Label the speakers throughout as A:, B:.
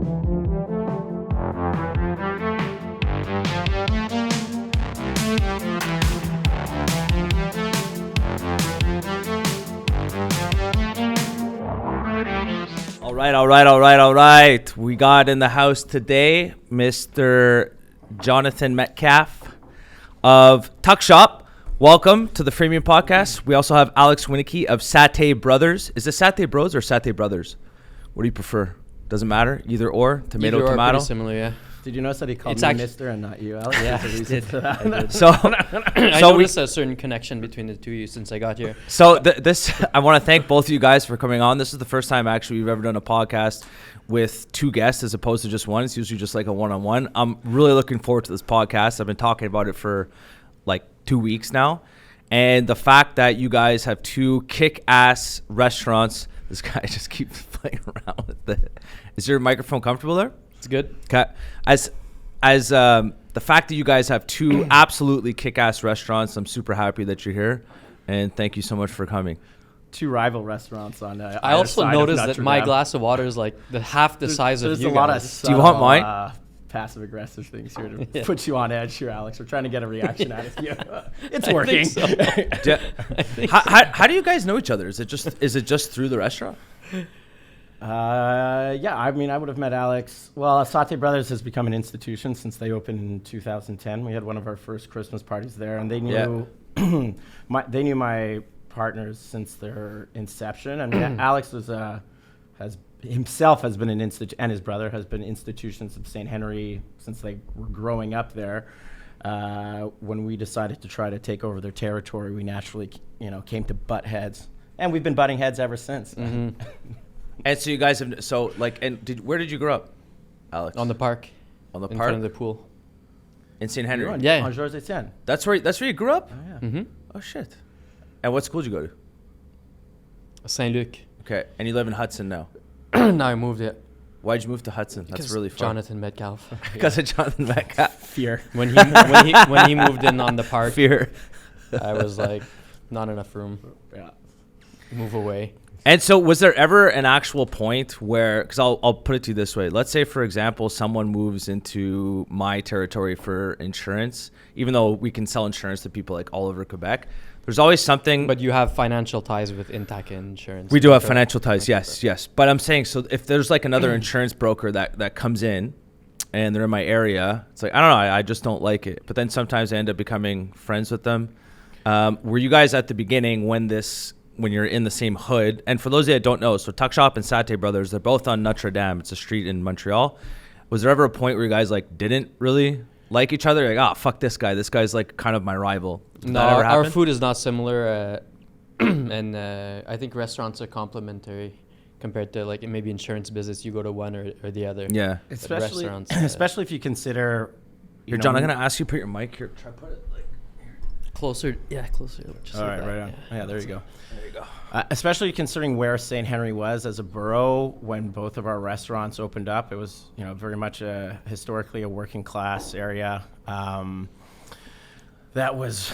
A: All right. We got in the house today Mr. Jonathan Metcalfe of Tuck Shop. Welcome to the Freemium podcast. We also have Alex Winnicki of Satay Brothers. Is it Satay Bros or Satay Brothers? What do you prefer? Doesn't matter. Either or. Tomato.
B: Pretty similar, yeah.
C: Did you notice that he called me Mister and not you, Alex?
B: Yeah, I did.
A: So
B: I noticed a certain connection between the two of you since I got here.
A: So I want to thank both of you guys for coming on. This is the first time actually we've ever done a podcast with two guests as opposed to just one. It's usually just like a one-on-one. I'm really looking forward to this podcast. I've been talking about it for like 2 weeks now. And the fact that you guys have two kick-ass restaurants. This guy just keeps playing around with it. Is your microphone comfortable there?
B: It's good.
A: Okay. As the fact that you guys have two absolutely kick-ass restaurants, I'm super happy that you're here, and thank you so much for coming.
C: Two rival restaurants on.
B: I also noticed that my glass of water is like half the size of you.
C: There's a lot of
A: subtle, do you want mine?
C: Passive-aggressive things here to put you on edge here, Alex. We're trying to get a reaction out of you. It's working.
A: How do you guys know each other? Is it just through the restaurant?
C: Yeah, I mean, I would have met Alex. Well, Satay Brothers has become an institution since they opened in 2010. We had one of our first Christmas parties there, and they knew they knew my partners since their inception. And Alex has been an and his brother has been institutions of St. Henry since they were growing up there. When we decided to try to take over their territory, we naturally, came to butt heads, and we've been butting heads ever since.
A: Mm-hmm. And so you guys have where did you grow up, Alex?
B: On the park.
A: On the
B: in
A: park?
B: front of the pool.
A: In St. Henry?
B: Yeah.
C: On Georges Etienne.
A: That's where you grew up?
C: Oh, yeah.
B: Mm-hmm.
A: Oh, shit. And what school did you go to?
B: Saint Luc.
A: Okay. And you live in Hudson now?
B: Now I moved it.
A: Why'd you move to Hudson? That's really fun.
B: Jonathan Metcalfe.
A: Because of Jonathan Metcalfe.
C: Fear.
B: When he moved in on the park.
A: Fear.
B: I was like, not enough room.
C: Yeah.
B: Move away.
A: And so was there ever an actual point where, because I'll put it to you this way. Let's say, for example, someone moves into my territory for insurance, even though we can sell insurance to people like all over Quebec. There's always something.
B: But you have financial ties with Intac Insurance.
A: We do have financial ties, yes. But I'm saying, so if there's like another insurance broker that comes in and they're in my area, it's like, I don't know, I just don't like it. But then sometimes I end up becoming friends with them. Were you guys at the beginning when you're in the same hood? And for those of you that don't know, so Tuck Shop and Satay Brothers, they're both on Notre-Dame. It's a street in Montreal. Was there ever a point where you guys like didn't really like each other? Like, fuck this guy. This guy's like kind of my rival.
B: No, our food is not similar. And I think restaurants are complementary compared to like maybe insurance business. You go to one or the other.
A: Yeah.
C: Especially,
B: restaurants,
C: especially if you consider...
A: Here, John, I'm going to ask you to put your mic here. Try to put it like...
B: Closer. Yeah, closer.
C: All right, right on. Yeah, there you go.
A: There you go.
C: Especially considering where St. Henry was as a borough when both of our restaurants opened up. It was, very much historically a working class area that was,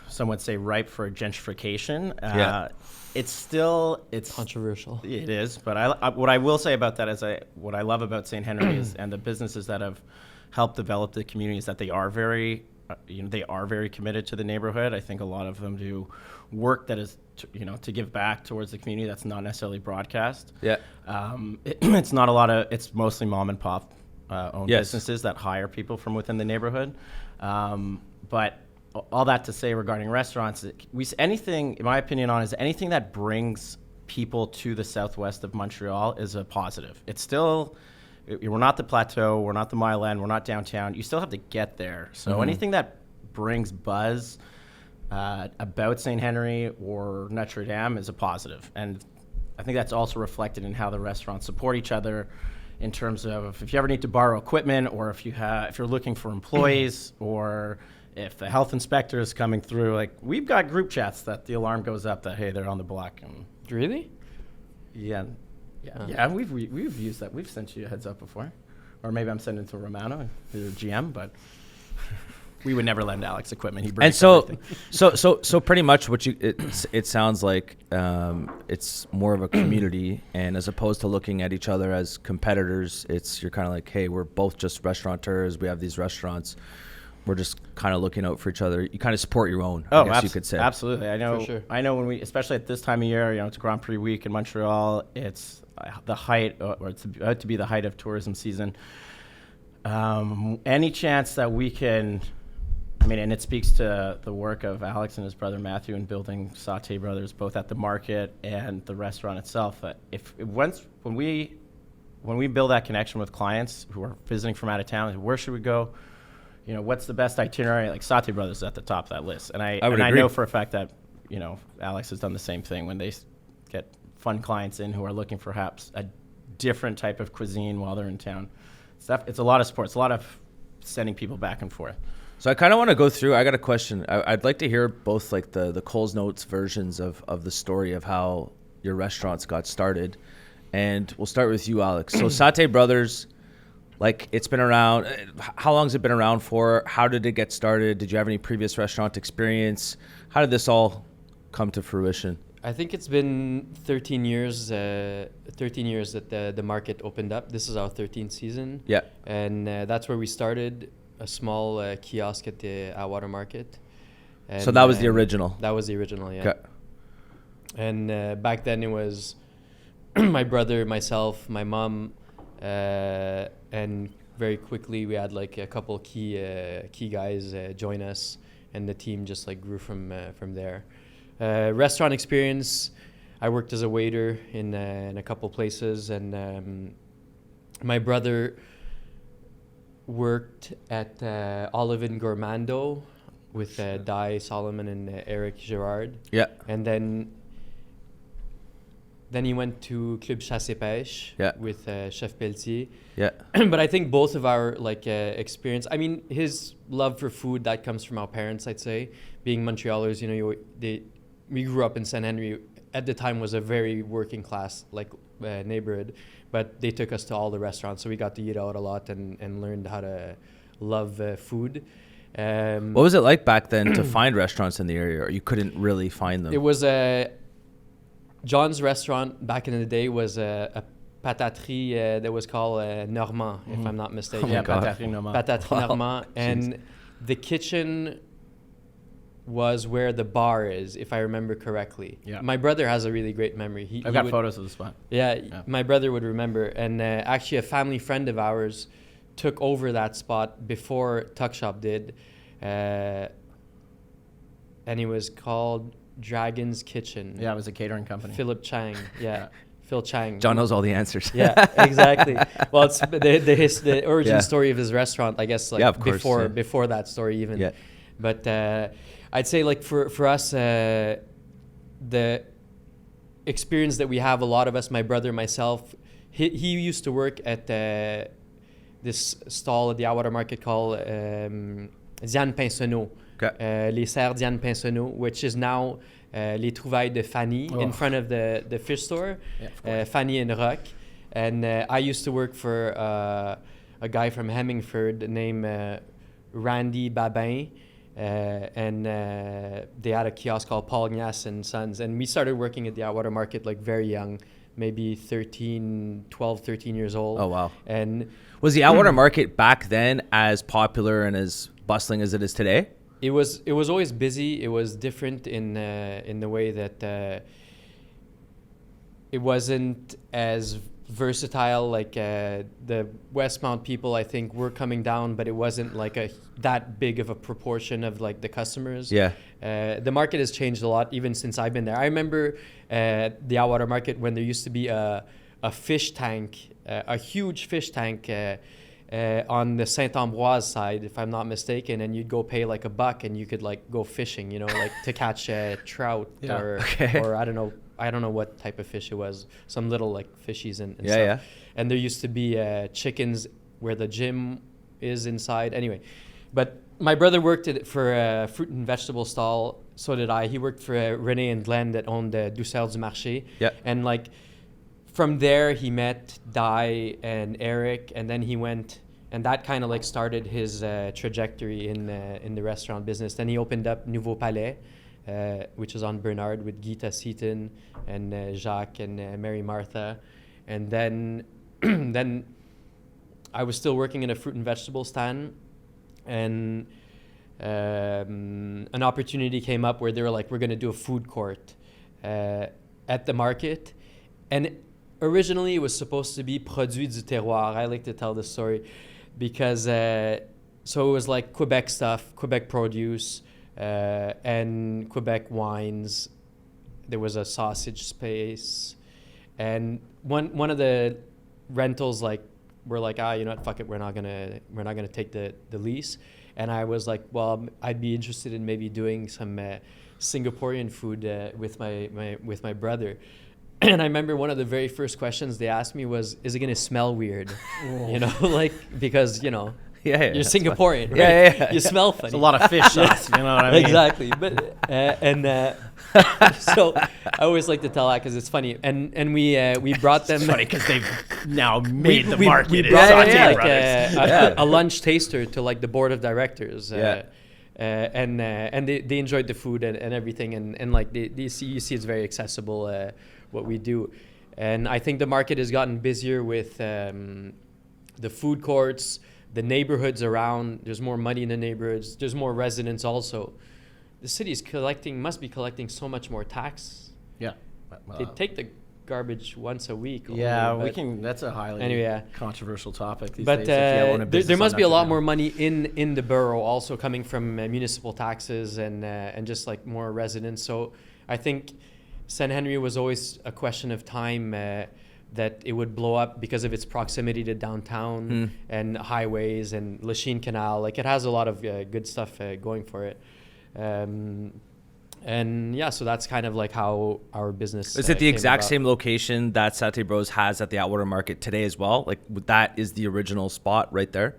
C: some would say, ripe for gentrification. It's
B: controversial.
C: It is, but what I will say about that is what I love about St. Henry is, and the businesses that have helped develop the community, is that they are very committed to the neighborhood. I think a lot of them do work that is, to give back towards the community that's not necessarily broadcast.
A: Yeah.
C: It's mostly mom and pop owned
A: Yes.
C: businesses that hire people from within the neighborhood. But all that to say regarding restaurants, anything, in my opinion, anything that brings people to the southwest of Montreal is a positive. It's still... We're not the Plateau, we're not the Mile End, we're not downtown. You still have to get there. So anything that brings buzz about St. Henry or Notre-Dame is a positive. And I think that's also reflected in how the restaurants support each other in terms of if you ever need to borrow equipment, or if you're looking for employees, or if the health inspector is coming through. Like, we've got group chats that the alarm goes up that, hey, they're on the block. And
B: Really?
C: Yeah. Yeah, we've used that. We've sent you a heads up before. Or maybe I'm sending it to Romano, who's GM, but... We would never lend Alex equipment. He
A: And
C: breaks
A: so,
C: everything.
A: so pretty much what it sounds like it's more of a community, and as opposed to looking at each other as competitors, you're kind of like, hey, we're both just restaurateurs. We have these restaurants. We're just kind of looking out for each other. You kind of support your own. I guess you could say.
C: Absolutely. I know.
B: For sure.
C: I know when we, especially at this time of year, it's Grand Prix week in Montreal. It's the height, or it's about to be the height of tourism season. Any chance that we can, and it speaks to the work of Alex and his brother Matthew in building Satay Brothers, both at the market and the restaurant itself. When we build that connection with clients who are visiting from out of town, where should we go? What's the best itinerary? Like Satay Brothers is at the top of that list. And I know for a fact that, Alex has done the same thing when they get fun clients in who are looking for perhaps a different type of cuisine while they're in town. It's a lot of support. It's a lot of sending people back and forth.
A: So I kind of want to go through. I got a question. I'd like to hear both like the Coles Notes versions of the story of how your restaurants got started. And we'll start with you, Alex. So Satay Brothers, like it's been around. How long has it been around for? How did it get started? Did you have any previous restaurant experience? How did this all come to fruition?
B: I think it's been 13 years. 13 years that the market opened up. This is our 13th season.
A: Yeah.
B: And that's where we started, a small kiosk at the Atwater Market. And,
A: so that was the original.
B: That was the original, yeah.
A: Okay.
B: And back then it was my brother, myself, my mom, and very quickly we had like a couple key guys join us, and the team just like grew from there. Restaurant experience, I worked as a waiter in a couple places, and my brother worked at Olive and Gourmando with Di Solomon and Eric Girard.
A: Yeah.
B: And then he went to Club Chasse et Pêche with Chef Pelletier.
C: Yeah.
B: But I think both of our experience, his love for food, that comes from our parents, I'd say. Being Montrealers, we grew up in St. Henry. At the time was a very working class neighborhood, but they took us to all the restaurants, so we got to eat out a lot and learned how to love food.
A: What was it like back then to find restaurants in the area, or you couldn't really find them?
B: It was John's restaurant back in the day was a pataterie that was called Normand, if I'm not mistaken.
C: Oh Pataterie Normand.
B: Pataterie Normand. And the kitchen was where the bar is, if I remember correctly. Yeah. My brother has a really great memory.
C: I've got photos of the spot.
B: Yeah, my brother would remember. And actually a family friend of ours took over that spot before Tuck Shop did. And it was called Dragon's Kitchen.
C: Yeah, it was a catering company.
B: Philip Chang, yeah. Phil Chang.
A: John knows all the answers.
B: Yeah, exactly. Well, it's the origin story of his restaurant, I guess, before that story even.
A: Yeah.
B: But I'd say for us, the experience that we have, a lot of us, my brother, myself, he used to work at this stall at the Atwater Market called Diane Pinsonneau.
A: Okay.
B: Les Serres Diane Pinsonneau, which is now Les Trouvailles de Fanny in front of the fish store, Fanny and Rock. And I used to work for a guy from Hemmingford named Randy Babin. And they had a kiosk called Paul Ignace and Sons. And we started working at the Atwater Market very young, maybe 12, 13 years old.
A: Oh, wow.
B: And
A: was the Atwater Market back then as popular and as bustling as it is today?
B: It was always busy. It was different in the way that it wasn't as versatile. The Westmount people, I think, were coming down, but it wasn't that big of a proportion of the customers.
A: Yeah.
B: The market has changed a lot even since I've been there. I remember the Atwater Market when there used to be a fish tank, a huge fish tank. On the Saint-Ambroise side, if I'm not mistaken, and you'd go pay $1 and you could go fishing, to catch trout or I don't know what type of fish it was, some little fishies and stuff.
A: Yeah.
B: And there used to be chickens where the gym is inside. Anyway, but my brother worked for a fruit and vegetable stall. So did I. He worked for René and Glenn that owned the Douceur du Marché.
A: Yeah.
B: And from there, he met Di and Eric, and then he went and that kind of like started his trajectory in the restaurant business. Then he opened up Nouveau Palais, which is on Bernard with Guy Seaton and Jacques and Mary Martha. And then then I was still working in a fruit and vegetable stand, and an opportunity came up where they were like, we're going to do a food court at the market. And originally it was supposed to be Produits du Terroir. I like to tell this story because so it was like Quebec stuff, Quebec produce, and Quebec wines. There was a sausage space, and one of the rentals like were like, you know what, fuck it, we're not gonna take the lease. And I was like, well, I'd be interested in maybe doing some Singaporean food with my brother. And I remember one of the very first questions they asked me was, is it going to smell weird? You know, like, because, you know, you're Singaporean, right?
A: Yeah.
B: You smell funny.
C: It's a lot of fish sauce, you know what I mean?
B: Exactly. But so I always like to tell that because it's funny. And we brought them.
C: It's funny because they've now made the market.
B: We brought a lunch taster to like the board of directors. And they enjoyed the food and everything, and like you see it's very accessible what we do. And I think the market has gotten busier with the food courts, the neighborhoods around. There's more money in the neighborhoods. There's more residents also. The city must be collecting so much more tax.
C: Yeah.
B: They take the garbage once a week.
C: That's a highly controversial topic these
B: days.
C: But
B: there must be a lot more money in the borough also coming from municipal taxes and just like more residents. So I think St. Henry was always a question of time that it would blow up because of its proximity to downtown and highways and Lachine Canal. Like it has a lot of good stuff going for it. And yeah, so that's kind of like how our business
A: is it the exact same location that Satay Bros has at the Atwater Market today as well? Like that is the original spot right there?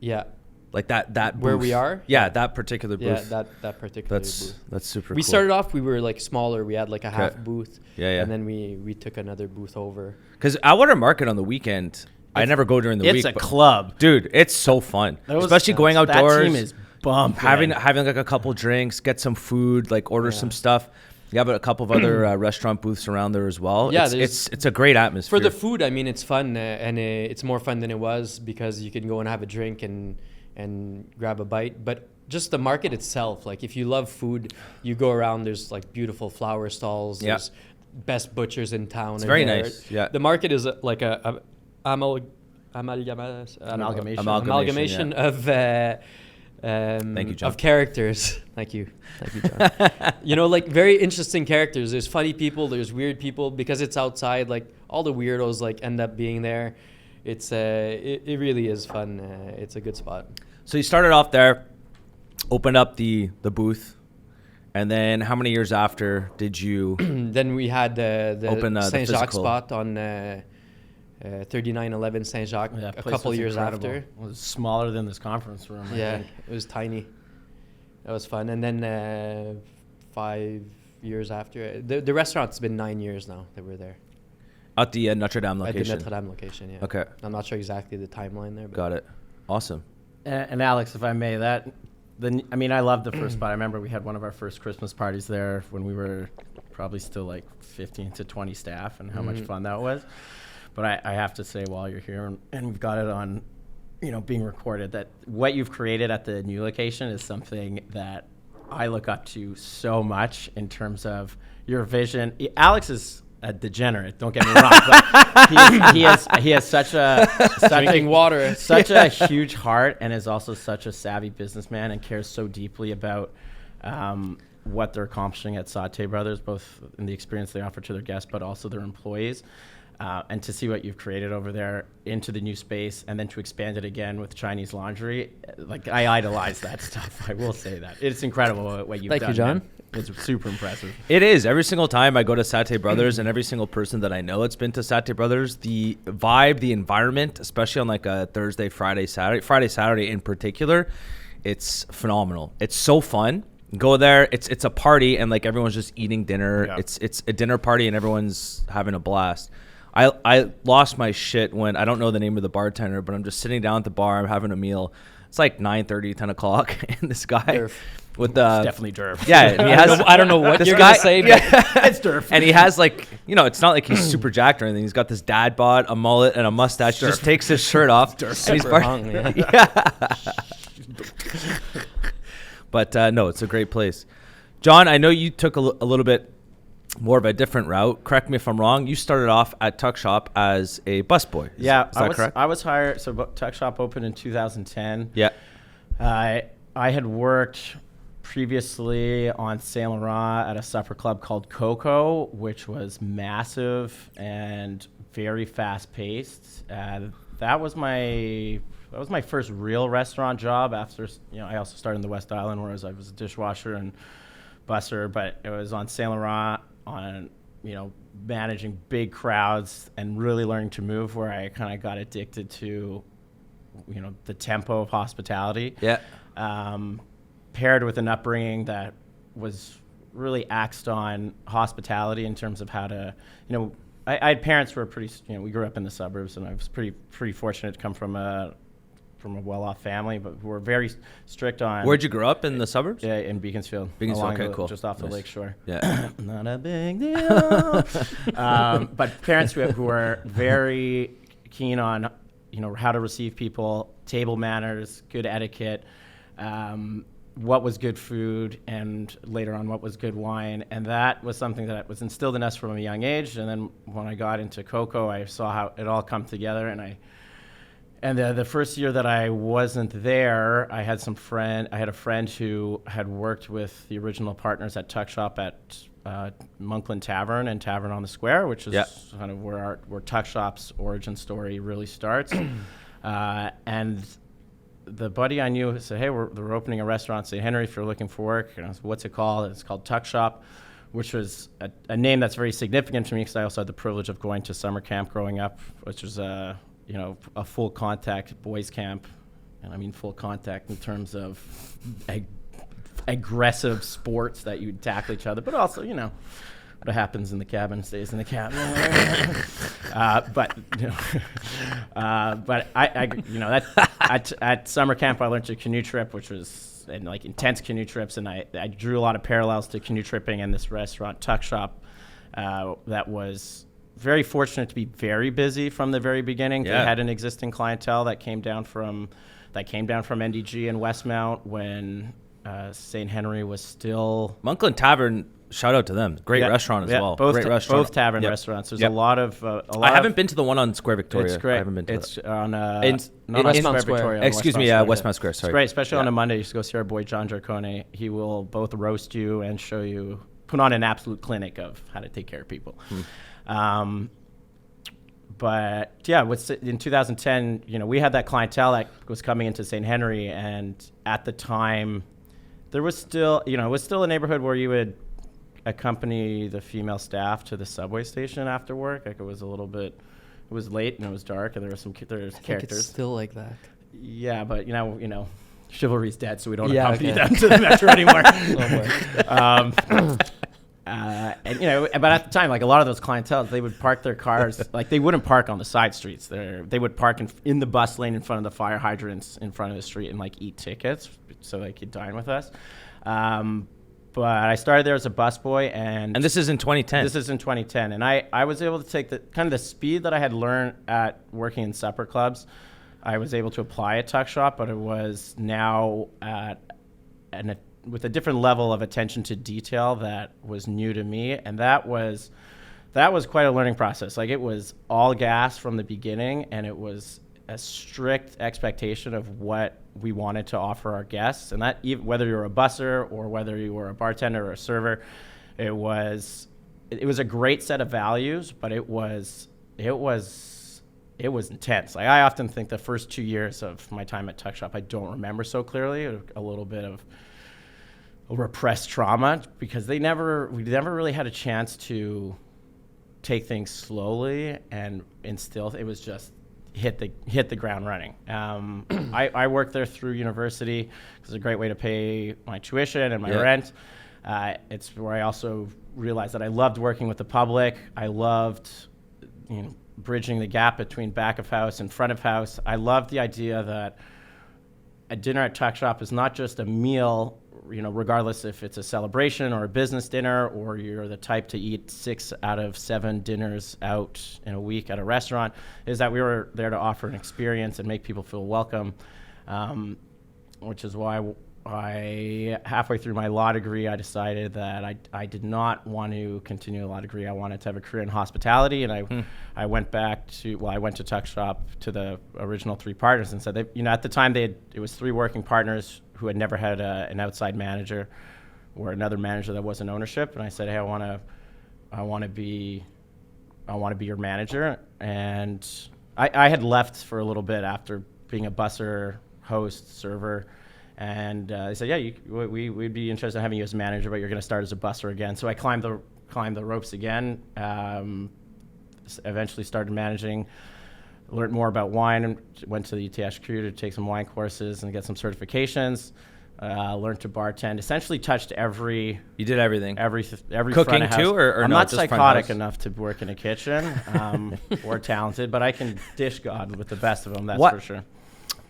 B: Yeah.
A: Like that booth.
B: Where we are?
A: Yeah, that particular booth.
B: Yeah, that particular booth.
A: That's super cool.
B: We started off, we were like smaller. We had like a half booth.
A: Yeah.
B: And then we took another booth over.
A: Because Atwater Market on the weekend, I never go during the week.
C: It's a club.
A: Dude, it's so fun. Especially going outdoors.
C: That team is bumping.
A: Having like a couple drinks, get some food, like order some stuff. You have a couple of other restaurant booths around there as well. Yeah, it's a great atmosphere.
B: For the food, I mean, it's fun, and it's more fun than it was because you can go and have a drink and grab a bite. But just the market itself, like if you love food, you go around, there's like beautiful flower stalls. There's best butchers in town.
A: It's very nice. Yeah.
B: The market is like a amalgamation of
A: thank you, John.
B: Of characters. Thank you, John. You know, like very interesting characters. There's funny people, there's weird people, because it's outside. Like all the weirdos like end up being there. It's it really is fun. It's a good spot.
A: So you started off there, opened up the booth, and then how many years after did you?
B: Then we had the Saint Jacques spot on 3911 Saint Jacques a couple years after.
C: It was smaller than this conference room.
B: It was tiny. That was fun. And then 5 years after, the restaurant's been 9 years now that we're there.
A: At the Notre-Dame location?
B: At the Notre-Dame location, yeah.
A: Okay.
B: I'm not sure exactly the timeline there. But
A: got it. Awesome.
C: And Alex, if I may, I love the first spot. I remember we had one of our first Christmas parties there when we were probably still like 15 to 20 staff, and how much fun that was. But I have to say, while you're here, and we've got it on, being recorded, that what you've created at the new location is something that I look up to so much in terms of your vision. Alex is a degenerate, don't get me wrong, but he has such a huge heart, and is also such a savvy businessman, and cares so deeply about what they're accomplishing at Satay Brothers, both in the experience they offer to their guests, but also their employees. And to see what you've created over there into the new space, and then to expand it again with Chinese laundry, like I idolize that stuff. I will say that it's incredible what you've done.
B: Thank you, John.
C: Man. It's super impressive.
A: It is. Every single time I go to Satay Brothers, and every single person that I know that's been to Satay Brothers, the vibe, the environment, especially on like a Thursday, Friday, Saturday in particular, it's phenomenal. It's so fun. Go there. It's a party, and like everyone's just eating dinner. Yeah. It's a dinner party, and everyone's having a blast. I lost my shit when I don't know the name of the bartender, but I'm just sitting down at the bar. I'm having a meal. It's like 9:30, 10 o'clock, and this guy
B: Durf.
A: with the
C: It's definitely Derf.
A: yeah, and he has
B: I don't know what
A: this
B: you're
A: guy-
B: gonna say, but
A: yeah.
C: It's Derf.
A: And he has like, it's not like he's super jacked or anything. He's got this dad bod, a mullet, and a mustache. He just takes his shirt off. And he's
B: super hung, yeah.
A: yeah. But no, it's a great place. John, I know you took a little bit more of a different route. Correct me if I'm wrong. You started off at Tuck Shop as a busboy. Is that correct?
C: I was hired. So Tuck Shop opened in 2010.
A: Yeah.
C: I had worked previously on Saint Laurent at a supper club called Coco, which was massive and very fast paced. That was my first real restaurant job. After I also started in the West Island, where I was a dishwasher and busser, but it was on Saint Laurent on managing big crowds and really learning to move, where I kind of got addicted to the tempo of hospitality.
A: Yeah.
C: Paired with an upbringing that was really axed on hospitality in terms of how to I had parents who were pretty we grew up in the suburbs, and I was pretty fortunate to come from a well-off family, but who were very strict on.
A: Where'd you grow up, in the suburbs?
C: Yeah, in Beaconsfield.
A: Okay, cool.
C: Just off the
A: Nice.
C: lakeshore.
A: Yeah.
C: Not a big deal. But parents who were very keen on, how to receive people, table manners, good etiquette, what was good food, and later on what was good wine. And that was something that was instilled in us from a young age. And then when I got into Coco, I saw how it all come together, and the first year that I wasn't there, I had a friend who had worked with the original partners at Tuck Shop at Monkland Tavern and Tavern on the Square, which is kind of where Tuck Shop's origin story really starts. And the buddy I knew said, "Hey, we're opening a restaurant in St. Henry if you're looking for work." And I was, "What's it called?" It's called Tuck Shop, which was a name that's very significant to me because I also had the privilege of going to summer camp growing up, which was a full contact boys camp. And I mean full contact in terms of aggressive sports that you tackle each other, but also, what happens in the cabin stays in the cabin. But at summer camp I learned to canoe trip, which was intense canoe trips, and I drew a lot of parallels to canoe tripping and this restaurant Tuck Shop that was very fortunate to be very busy from the very beginning.
A: Yeah.
C: They had an existing clientele that came down from NDG and Westmount when St. Henry was still.
A: Monkland Tavern, shout out to them. Great restaurant as well.
C: Both
A: Great restaurant.
C: Both tavern restaurants. There's a lot of.
A: I haven't been to the one on Square Victoria.
C: It's great.
A: I haven't been to
C: it's
A: that.
C: on
B: Westmount
C: Square
B: Square.
C: Victoria.
A: Excuse me, Westmount Square. Sorry.
C: It's great, especially on a Monday. You should go see our boy John Jarcone. He will both roast you and show you, put on an absolute clinic of how to take care of people. But yeah, in 2010, we had that clientele that was coming into St. Henry, and at the time, there was still, it was still a neighborhood where you would accompany the female staff to the subway station after work. Like it was late and it was dark, and there was characters.
B: It's still like that.
C: Yeah, but chivalry's dead, so we don't
B: Yeah,
C: accompany
B: okay.
C: them to the metro anymore.
B: Oh, boy.
C: But at the time, like a lot of those clientele, they would park their cars, like they wouldn't park on the side streets. They would park in the bus lane in front of the fire hydrants in front of the street and eat tickets so they could dine with us. But I started there as a busboy, and
A: this is in 2010.
C: This is in 2010, and I was able to take the speed that I had learned at working in supper clubs. I was able to apply at Tuck Shop, but it was now with a different level of attention to detail that was new to me, and that was quite a learning process. Like it was all gas from the beginning, and it was a strict expectation of what we wanted to offer our guests, and that even whether you're a busser or whether you were a bartender or a server, it was a great set of values, but it was intense. Like I often think the first 2 years of my time at Tuck Shop I don't remember so clearly. A little bit of repressed trauma because we never really had a chance to take things slowly and instill. It was just hit the ground running. I worked there through university because it's a great way to pay my tuition and my rent. It's where I also realized that I loved working with the public. I loved bridging the gap between back of house and front of house. I love the idea that a dinner at Tuck Shop is not just a meal, regardless if it's a celebration or a business dinner, or you're the type to eat 6 out of 7 dinners out in a week at a restaurant, is that we were there to offer an experience and make people feel welcome, which is why I, halfway through my law degree, I decided that I did not want to continue a law degree. I wanted to have a career in hospitality, and I went to Tuck Shop to the original 3 partners and said, at the time it was 3 working partners who had never had an outside manager or another manager that wasn't ownership. And I said, hey, I want to be your manager. And I had left for a little bit after being a busser, host, server. And they said, yeah, we'd be interested in having you as a manager, but you're going to start as a busser again. So I climbed the ropes again, eventually started managing, learned more about wine, and went to the UTHQ to take some wine courses and get some certifications, learned to bartend, essentially touched every...
A: You did everything?
C: Every
A: Cooking
C: front of house.
A: too, or
C: I'm
A: no,
C: not
A: just front
C: psychotic
A: house?
C: enough to work in a kitchen or talented, but I can dish God with the best of them, that's for sure.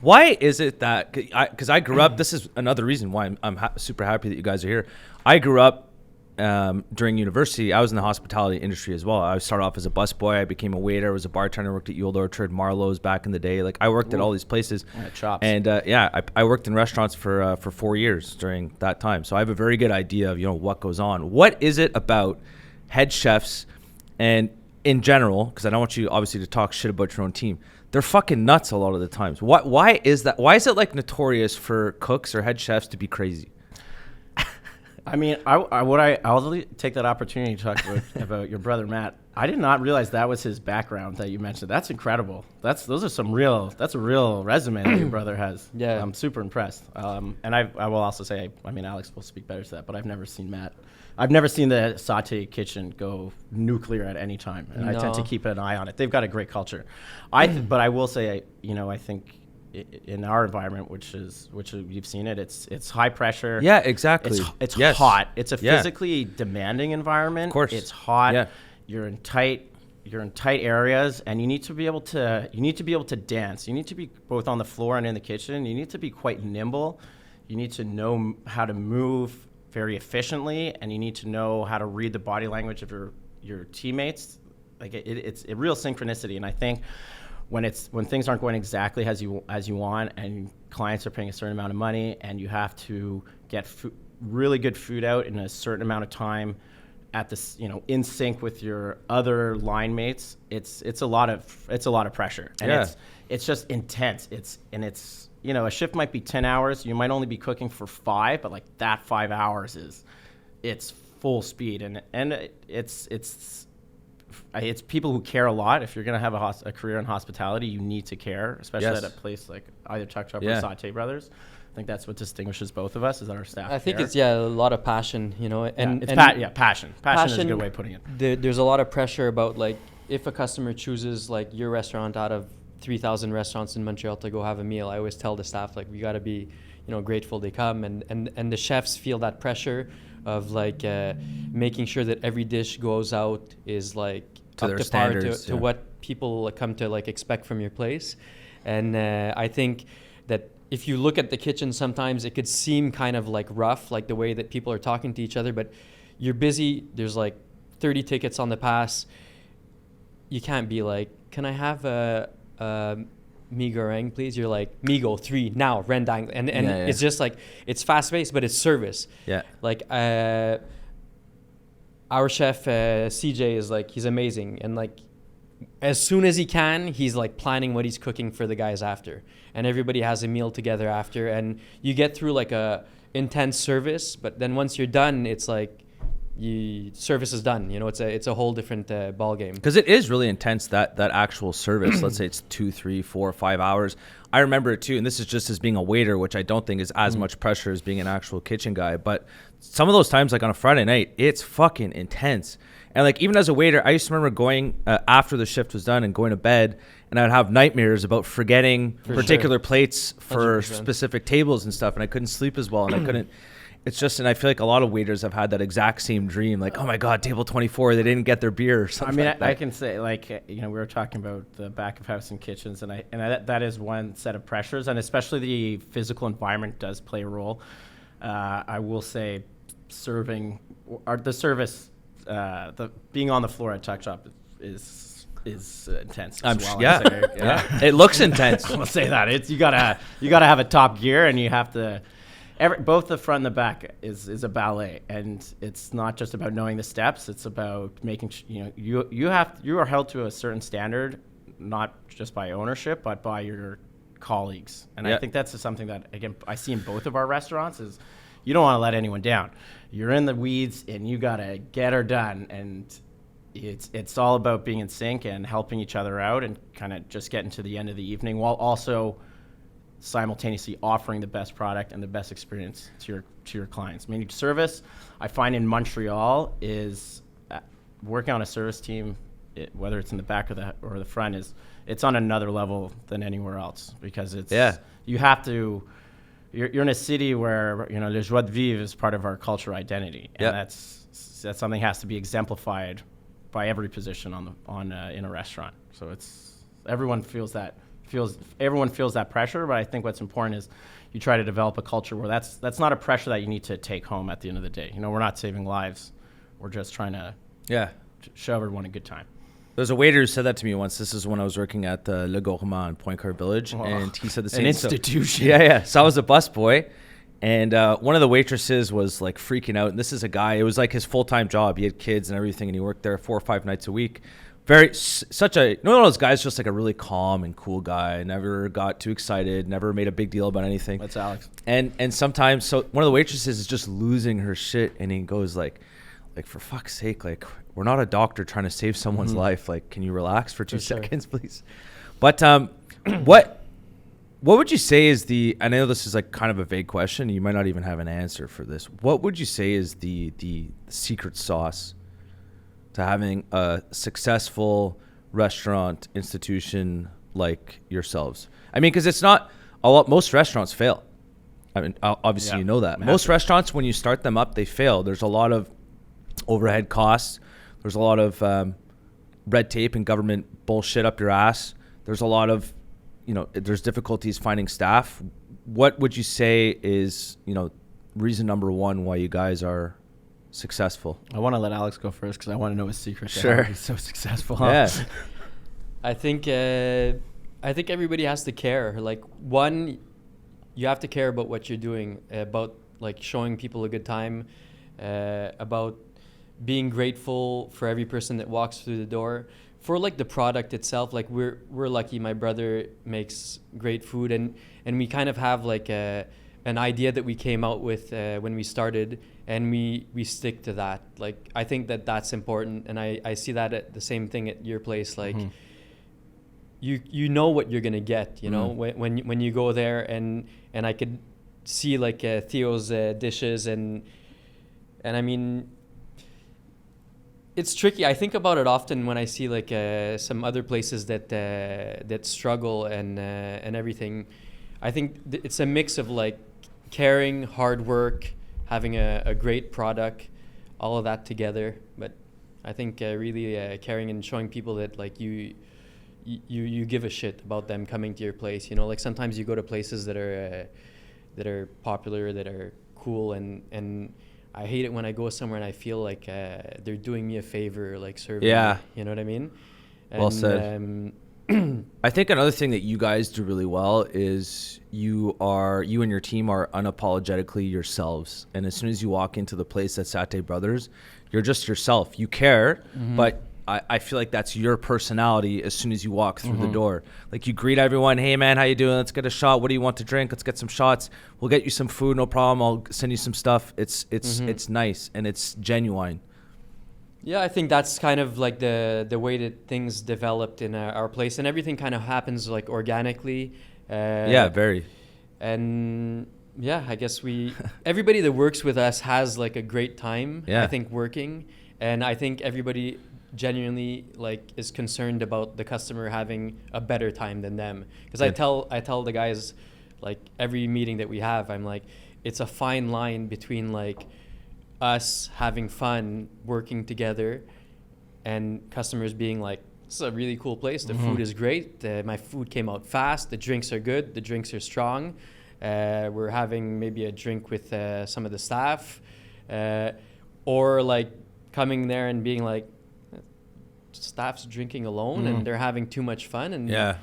A: Why is it that, because I grew up, this is another reason why I'm super happy that you guys are here. I grew up during university. I was in the hospitality industry as well. I started off as a busboy. I became a waiter. I was a bartender, worked at Yule Orchard, Marlowe's back in the day. Like, I worked at all these places.
C: Chops.
A: And I worked in restaurants for 4 years during that time. So I have a very good idea of, what goes on. What is it about head chefs and in general, because I don't want you obviously to talk shit about your own team, they're fucking nuts a lot of the times. Why is that? Why is it like notorious for cooks or head chefs to be crazy?
C: I mean, I'll take that opportunity to talk about your brother Matt. I did not realize that was his background that you mentioned. That's incredible. That's a real resume that your brother has.
B: Yeah,
C: I'm super impressed. And I will also say, Alex will speak better to that, but I've never seen Matt. I've never seen the Satay kitchen go nuclear at any time, and I tend to keep an eye on it. They've got a great culture. But I will say, I think in our environment, which you've seen it, it's high pressure.
A: Yeah, exactly.
C: It's hot. It's a physically demanding environment.
A: Of course,
C: it's hot.
A: Yeah.
C: You're in tight areas, and you need to be able to dance. You need to be both on the floor and in the kitchen. You need to be quite nimble. You need to know how to move very efficiently, and you need to know how to read the body language of your teammates. Like it's a real synchronicity, and I think when things aren't going exactly as you want, and clients are paying a certain amount of money, and you have to get really good food out in a certain amount of time, at this, in sync with your other line mates, it's a lot of pressure, and it's just intense. It's a shift might be 10 hours. You might only be cooking for 5, but like that 5 hours it's full speed, and it's people who care a lot. If you're going to have a career in hospitality, you need to care, especially at a place like either Tuck Shop or Satay Brothers. I think that's what distinguishes both of us, is that our staff.
B: I think
C: care.
B: it's a lot of passion, and
C: passion. Passion is a good way of putting it.
B: There's a lot of pressure about, like, if a customer chooses like your restaurant out of 3,000 restaurants in Montreal to go have a meal, I always tell the staff, like, we got to be grateful they come, and the chefs feel that pressure of like making sure that every dish goes out is like
A: to
B: up
A: their
B: to
A: standards,
B: par to what people come to like expect from your place. And I think that if you look at the kitchen, sometimes it could seem kind of like rough, like the way that people are talking to each other, but you're busy. There's like 30 tickets on the pass. You can't be like, can I have a mi goreng, please? You're like, migo 3 now, rendang, and it's just like, it's fast paced, but it's service.
A: Yeah.
B: Like our chef CJ is like, he's amazing, and like as soon as he can, he's like planning what he's cooking for the guys after, and everybody has a meal together after, and you get through like a intense service, but then once you're done, it's like service is done. It's a whole different ball game.
A: Because it is really intense, that actual service. Let's say it's 2, 3, 4, 5 hours. I remember it too, and this is just as being a waiter, which I don't think is as much pressure as being an actual kitchen guy. But some of those times, like on a Friday night, it's fucking intense. And like even as a waiter, I used to remember going after the shift was done and going to bed, and I'd have nightmares about forgetting particular plates for
B: 100%.
A: specific tables and stuff, and I couldn't sleep as well, and I couldn't. It's just, and I feel like a lot of waiters have had that exact same dream. Like, oh my God, table 24, they didn't get their beer or something.
C: I mean,
A: like
C: I can say, like, we were talking about the back of house and kitchens, and that is one set of pressures, and especially the physical environment does play a role. I will say, the service, the being on the floor at Tuck Shop is intense.
A: Yeah. It looks intense.
C: I'll say that you gotta have a top gear, and you have to. Both the front and the back is a ballet, and it's not just about knowing the steps. It's about making you are held to a certain standard, not just by ownership, but by your colleagues. And I think that's something that, again, I see in both of our restaurants is you don't want to let anyone down. You're in the weeds, and you gotta get her done. And it's all about being in sync and helping each other out, and kind of just getting to the end of the evening while also simultaneously offering the best product and the best experience to your clients. I mean, service, I find in Montreal is working on a service team, whether it's in the back or the front, it's on another level than anywhere else, because you have to. You're in a city where le joie de vivre is part of our cultural identity, and that's something that has to be exemplified by every position in a restaurant. So everyone feels that pressure, but I think what's important is you try to develop a culture where that's not a pressure that you need to take home at the end of the day. We're not saving lives. We're just trying to show everyone a good time.
A: There's a waiter who said that to me once. This is when I was working at the Le Gourmand in Pointe-Claire Village, and he said the same.
C: An institution.
A: So I was a busboy, and one of the waitresses was like freaking out. And this is a guy. It was like his full-time job. He had kids and everything, and he worked there 4 or 5 nights a week. One of those guys, just like a really calm and cool guy. Never got too excited. Never made a big deal about anything.
C: That's Alex.
A: And sometimes, so one of the waitresses is just losing her shit, and he goes like for fuck's sake, like, we're not a doctor trying to save someone's life. Like, can you relax for 2 seconds, please? But what would you say is I know this is like kind of a vague question. You might not even have an answer for this. What would you say is the secret sauce to having a successful restaurant institution like yourselves? I mean, because it's not most restaurants fail. I mean, obviously you know that. Massive. Most restaurants, when you start them up, they fail. There's a lot of overhead costs. There's a lot of red tape and government bullshit up your ass. There's a lot of, there's difficulties finding staff. What would you say is, reason number one why you guys are successful?
C: I want to let Alex go first because I want to know his secret.
A: Sure.
C: He's so successful.
A: Yeah.
B: I think everybody has to care. Like, one, you have to care about what you're doing, about like showing people a good time, about being grateful for every person that walks through the door. For like the product itself, like we're lucky. My brother makes great food, and we kind of have like an idea that we came out with when we started, and we stick to that. Like, I think that's important, and I see that at the same thing at your place. Like, you know what you're gonna get, when you go there, and I could see like Theo's dishes, and I mean, it's tricky. I think about it often when I see like some other places that struggle and everything. I think it's a mix of like caring, hard work, having a great product, all of that together. But I think really caring and showing people that like you give a shit about them coming to your place. Like sometimes you go to places that are popular, that are cool, and I hate it when I go somewhere and I feel like they're doing me a favor, like serving me, you know what I mean?
A: Well said. I think another thing that you guys do really well is you and your team are unapologetically yourselves. And as soon as you walk into the place at Satay Brothers, you're just yourself. You care, but I feel like that's your personality as soon as you walk through the door. Like, you greet everyone, hey man, how you doing? Let's get a shot. What do you want to drink? Let's get some shots. We'll get you some food, no problem. I'll send you some stuff. It's nice and it's genuine.
B: Yeah, I think that's kind of like the way that things developed in our place, and everything kind of happens like organically.
A: Very.
B: And yeah, I guess everybody that works with us has like a great time. I think working, and I think everybody genuinely like is concerned about the customer having a better time than them, because I tell the guys, like every meeting that we have, I'm like, it's a fine line between like us having fun working together and customers being like, this is a really cool place. The food is great. My food came out fast. The drinks are good. The drinks are strong. We're having maybe a drink with some of the staff, or like coming there and being like, staff's drinking alone and they're having too much fun, and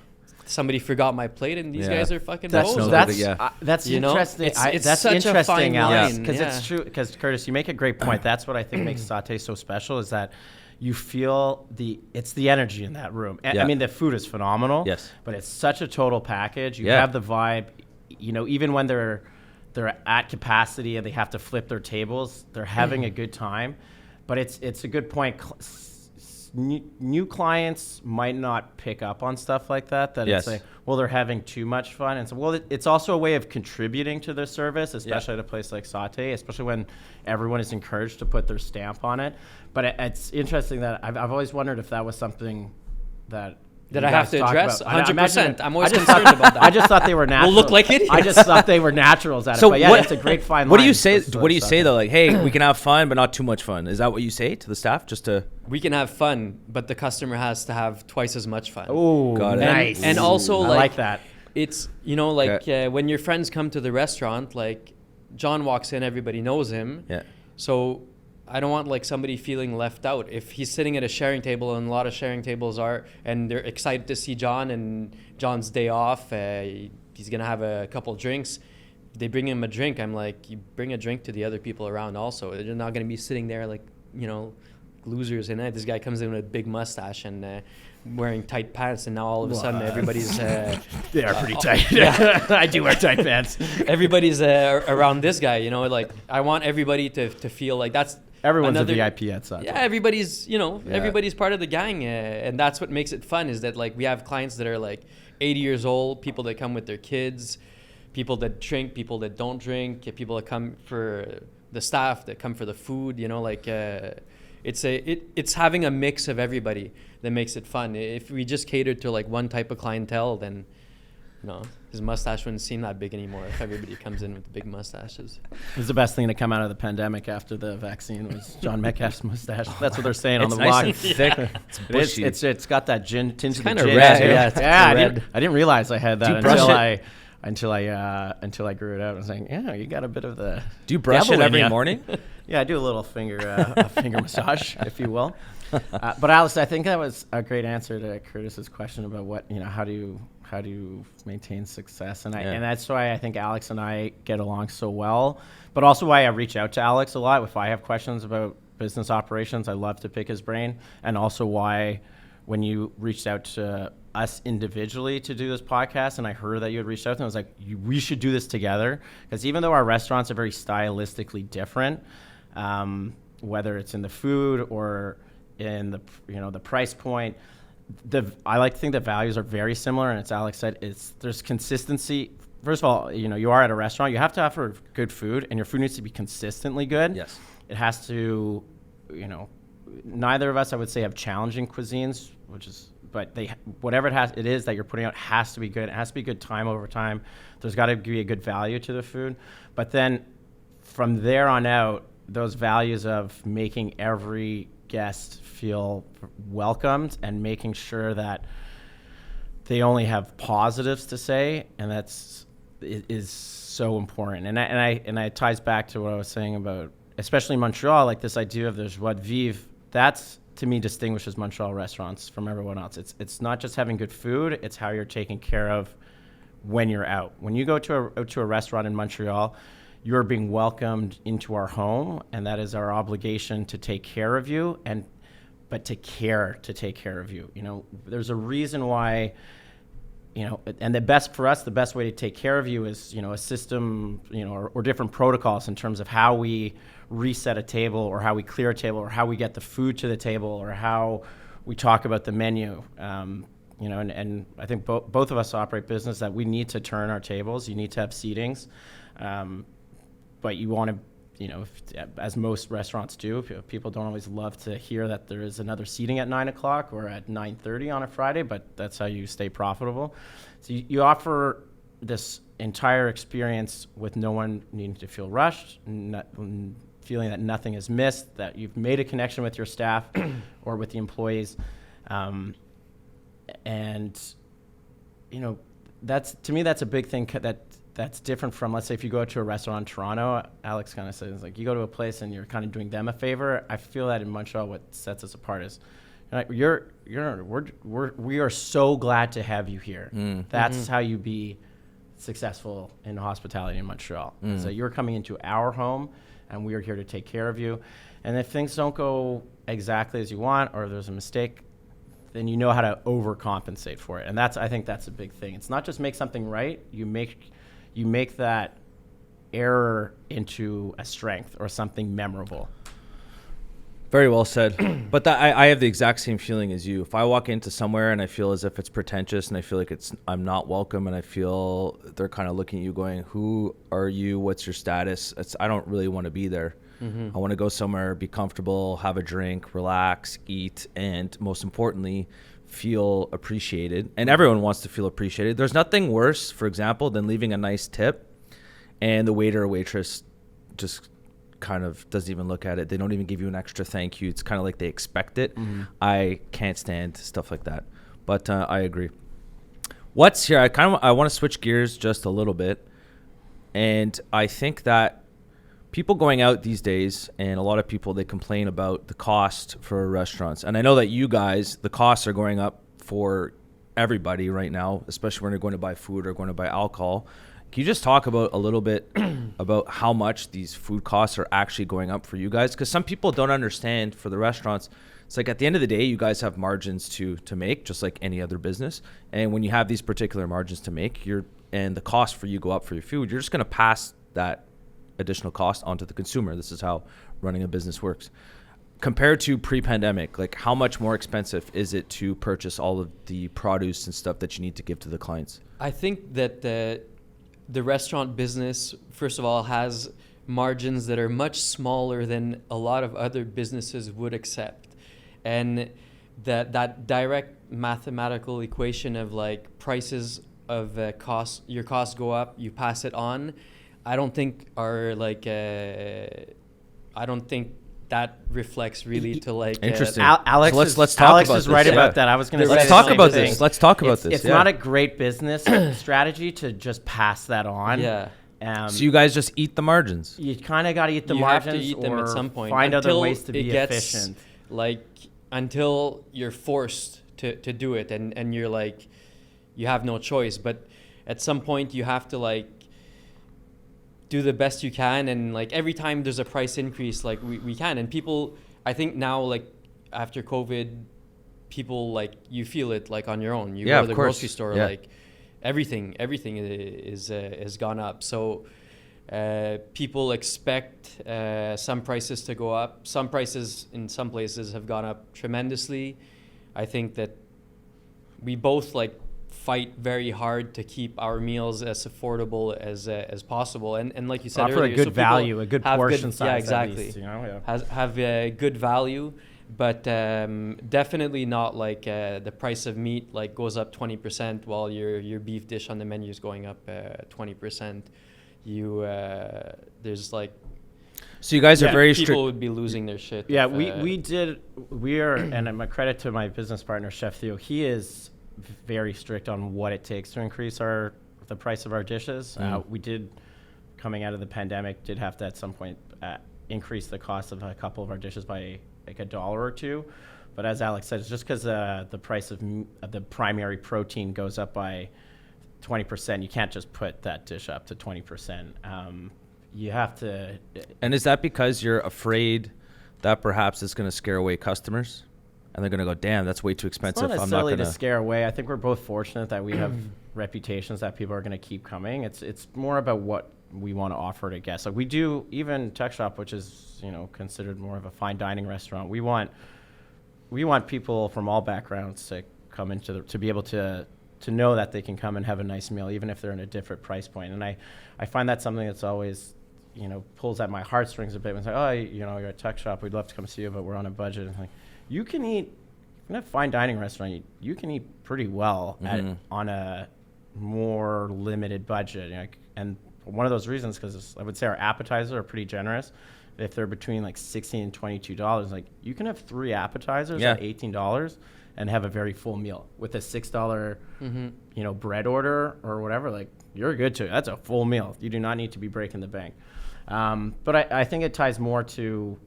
B: somebody forgot my plate and these guys are fucking
C: that's
B: bozos.
C: That's
B: you know?
C: interesting.
B: It's
C: that's
B: such
C: interesting,
B: a fine
C: Alex,
B: line.
C: because it's true. Because Curtis, you make a great point. That's what I think makes Satay so special, is that you feel it's the energy in that room. I mean, the food is phenomenal.
A: Yes.
C: But it's such a total package. You have the vibe. You know, even when they're at capacity and they have to flip their tables, they're having a good time. But it's a good point. New clients might not pick up on stuff like that. It's like, well, they're having too much fun. And so, well, it's also a way of contributing to their service, especially at a place like Satay, especially when everyone is encouraged to put their stamp on it. But it's interesting that I've always wondered if that was something that
B: I have to address. 100%. I'm always concerned about that.
C: I just thought they were natural.
B: We'll look like idiots.
C: I just thought they were naturals at it. But it's a great fine line.
A: What do you say? What do you say though? Like, hey, we can have fun, but not too much fun. Is that what you say to the staff? Just to
B: we can have fun, but the customer has to have twice as much fun.
C: Oh,
A: nice.
B: And also,
C: I like that.
B: It's when your friends come to the restaurant, like John walks in, everybody knows him.
A: Yeah.
B: So I don't want like somebody feeling left out. If he's sitting at a sharing table, and a lot of sharing tables are, and they're excited to see John, and John's day off, he's gonna have a couple drinks. They bring him a drink. I'm like, you bring a drink to the other people around also. They're not gonna be sitting there like, losers. And this guy comes in with a big mustache and wearing tight pants, and now all of a sudden everybody's
C: they are pretty tight. I do wear tight pants.
B: Everybody's around this guy. Like I want everybody to feel like that's.
C: Everyone's a VIP at Satay.
B: Yeah, everybody's, everybody's part of the gang. And that's what makes it fun, is that like we have clients that are like 80 years old, people that come with their kids, people that drink, people that don't drink, people that come for the staff, that come for the food, it's having a mix of everybody that makes it fun. If we just catered to like one type of clientele, then his mustache wouldn't seem that big anymore if everybody comes in with big mustaches.
C: It was the best thing to come out of the pandemic after the vaccine was John Metcalfe's mustache. That's what they're saying on the
A: nice
C: blog.
A: And thick. It's bushy.
C: It's got that tinge of the
B: kinda
C: gin.
B: red.
C: Yeah, I didn't realize I had that until
A: brush
C: I grew it out. I was saying, you got a bit of the.
A: Do you brush it every morning?
C: Yeah, I do a little finger massage, if you will. But Alice, I think that was a great answer to Curtis's question about what how do you maintain success, and that's why I think Alex and I get along so well. But also why I reach out to Alex a lot if I have questions about business operations. I love to pick his brain, and also why when you reached out to us individually to do this podcast, and I heard that you had reached out to him, I was like, we should do this together, because even though our restaurants are very stylistically different, whether it's in the food or in the price point, I like to think the values are very similar. And as Alex said, there's consistency. First of all, you are at a restaurant, you have to offer good food, and your food needs to be consistently good.
A: Yes.
C: It has to, neither of us, I would say, have challenging cuisines, but whatever it is that you're putting out has to be good. It has to be good time over time. There's got to be a good value to the food. But then from there on out, those values of making every guest feel welcomed and making sure that they only have positives to say, and is so important. And it ties back to what I was saying about, especially Montreal, like this idea of the joie de vivre. That's, to me, distinguishes Montreal restaurants from everyone else. It's not just having good food, it's how you're taken care of when you're out. When you go to a restaurant in Montreal, you're being welcomed into our home, and that is our obligation to take care of you, but to take care of you. There's a reason why, and the best way to take care of you is, a system, or different protocols in terms of how we reset a table, or how we clear a table, or how we get the food to the table, or how we talk about the menu. And I think both of us operate business that we need to turn our tables. You need to have seatings. But you want to, as most restaurants do, people don't always love to hear that there is another seating at 9 o'clock or at 9:30 on a Friday, but that's how you stay profitable. So you offer this entire experience with no one needing to feel rushed, feeling that nothing is missed, that you've made a connection with your staff or with the employees. And, you know, to me, that's a big thing that's different from, let's say, if you go to a restaurant in Toronto. Alex kind of says, like, you go to a place and you're kind of doing them a favor. I feel that in Montreal, what sets us apart is, we are so glad to have you here. That's how you be successful in hospitality in Montreal. So you're coming into our home, and we are here to take care of you. And if things don't go exactly as you want, or there's a mistake, then you know how to overcompensate for it. And I think that's a big thing. It's not just make something right. You make that error into a strength or something memorable.
A: Very well said. But I have the exact same feeling as you. If I walk into somewhere and I feel as if it's pretentious and I feel like I'm not welcome, and I feel they're kind of looking at you going, who are you? What's your status? I don't really want to be there. I want to go somewhere, be comfortable, have a drink, relax, eat, and most importantly, feel appreciated. And everyone wants to feel appreciated. There's nothing worse, for example, than leaving a nice tip and the waiter or waitress just kind of doesn't even look at it. They don't even give you an extra thank you. It's kind of like they expect it. I can't stand stuff like that. But I agree. What's here? I want to switch gears just a little bit. And I think that people going out these days, and a lot of people, they complain about the cost for restaurants. And I know that you guys, the costs are going up for everybody right now, especially when you're going to buy food or going to buy alcohol. Can you just talk about a little bit about how much these food costs are actually going up for you guys? Because some people don't understand for the restaurants. It's like at the end of the day, you guys have margins to make, just like any other business. And when you have these particular margins to make, and the cost for you go up for your food, you're just going to pass that additional cost onto the consumer. This is how running a business works. Compared to pre-pandemic, like how much more expensive is it to purchase all of the produce and stuff that you need to give to the clients?
B: I think that the restaurant business, first of all, has margins that are much smaller than a lot of other businesses would accept. And that direct mathematical equation of like prices of your costs go up, you pass it on, I don't think that reflects really to like.
A: Interesting.
C: Alex,
A: so let's talk
C: Alex
A: about
C: is
A: this.
C: right about that. I was going to say
A: let's talk about this. Let's talk about this.
C: It's not a great business strategy to just pass that on.
B: Yeah.
A: So you guys just eat the margins.
C: You kind of got to eat the
B: you
C: margins,
B: have to eat them at some point.
C: Find
B: until
C: other ways to be efficient.
B: Until you're forced to do it, and you're like, you have no choice. But at some point, you have to like do the best you can, and like every time there's a price increase, like we can. And people, I think now, like after COVID, people like you feel it like on your own. You go to the grocery store, like everything is gone up. So people expect some prices to go up. Some prices in some places have gone up tremendously. I think that we both like fight very hard to keep our meals as affordable as possible, and like you said
C: offer
B: earlier,
C: a good
B: so
C: value, a good portion size.
B: Yeah, exactly.
C: Least,
B: have a good value, but definitely not like the price of meat like goes up 20% while your beef dish on the menu is going up 20%. There's like.
A: So you guys are very strict.
B: People would be losing their shit.
C: Yeah, we are, and my credit to my business partner, Chef Theo. He is very strict on what it takes to increase the price of our dishes. We did, coming out of the pandemic, did have to at some point increase the cost of a couple of our dishes by like $1 or $2. But as Alex said, it's just because the price of the primary protein goes up by 20%, you can't just put that dish up to 20%. You have to.
A: And is that because you're afraid that perhaps it's going to scare away customers? And they're going to go, damn, that's way too expensive.
C: It's not necessarily to scare away. I think we're both fortunate that we have reputations that people are going to keep coming. It's more about what we want to offer to guests. Like we do, even Tech Shop, which is considered more of a fine dining restaurant. We want people from all backgrounds to come to be able to know that they can come and have a nice meal, even if they're in a different price point. And I find that something that's always pulls at my heartstrings a bit. When it's like, you're at Tech Shop, we'd love to come see you, but we're on a budget. And like, you can eat in a fine dining restaurant. You can eat pretty well on a more limited budget. And one of those reasons, because I would say our appetizers are pretty generous. If they're between like $16 and $22, like you can have 3 appetizers at $18 and have a very full meal with a $6, bread order or whatever. Like you're good to. That's a full meal. You do not need to be breaking the bank. But I think it ties more to,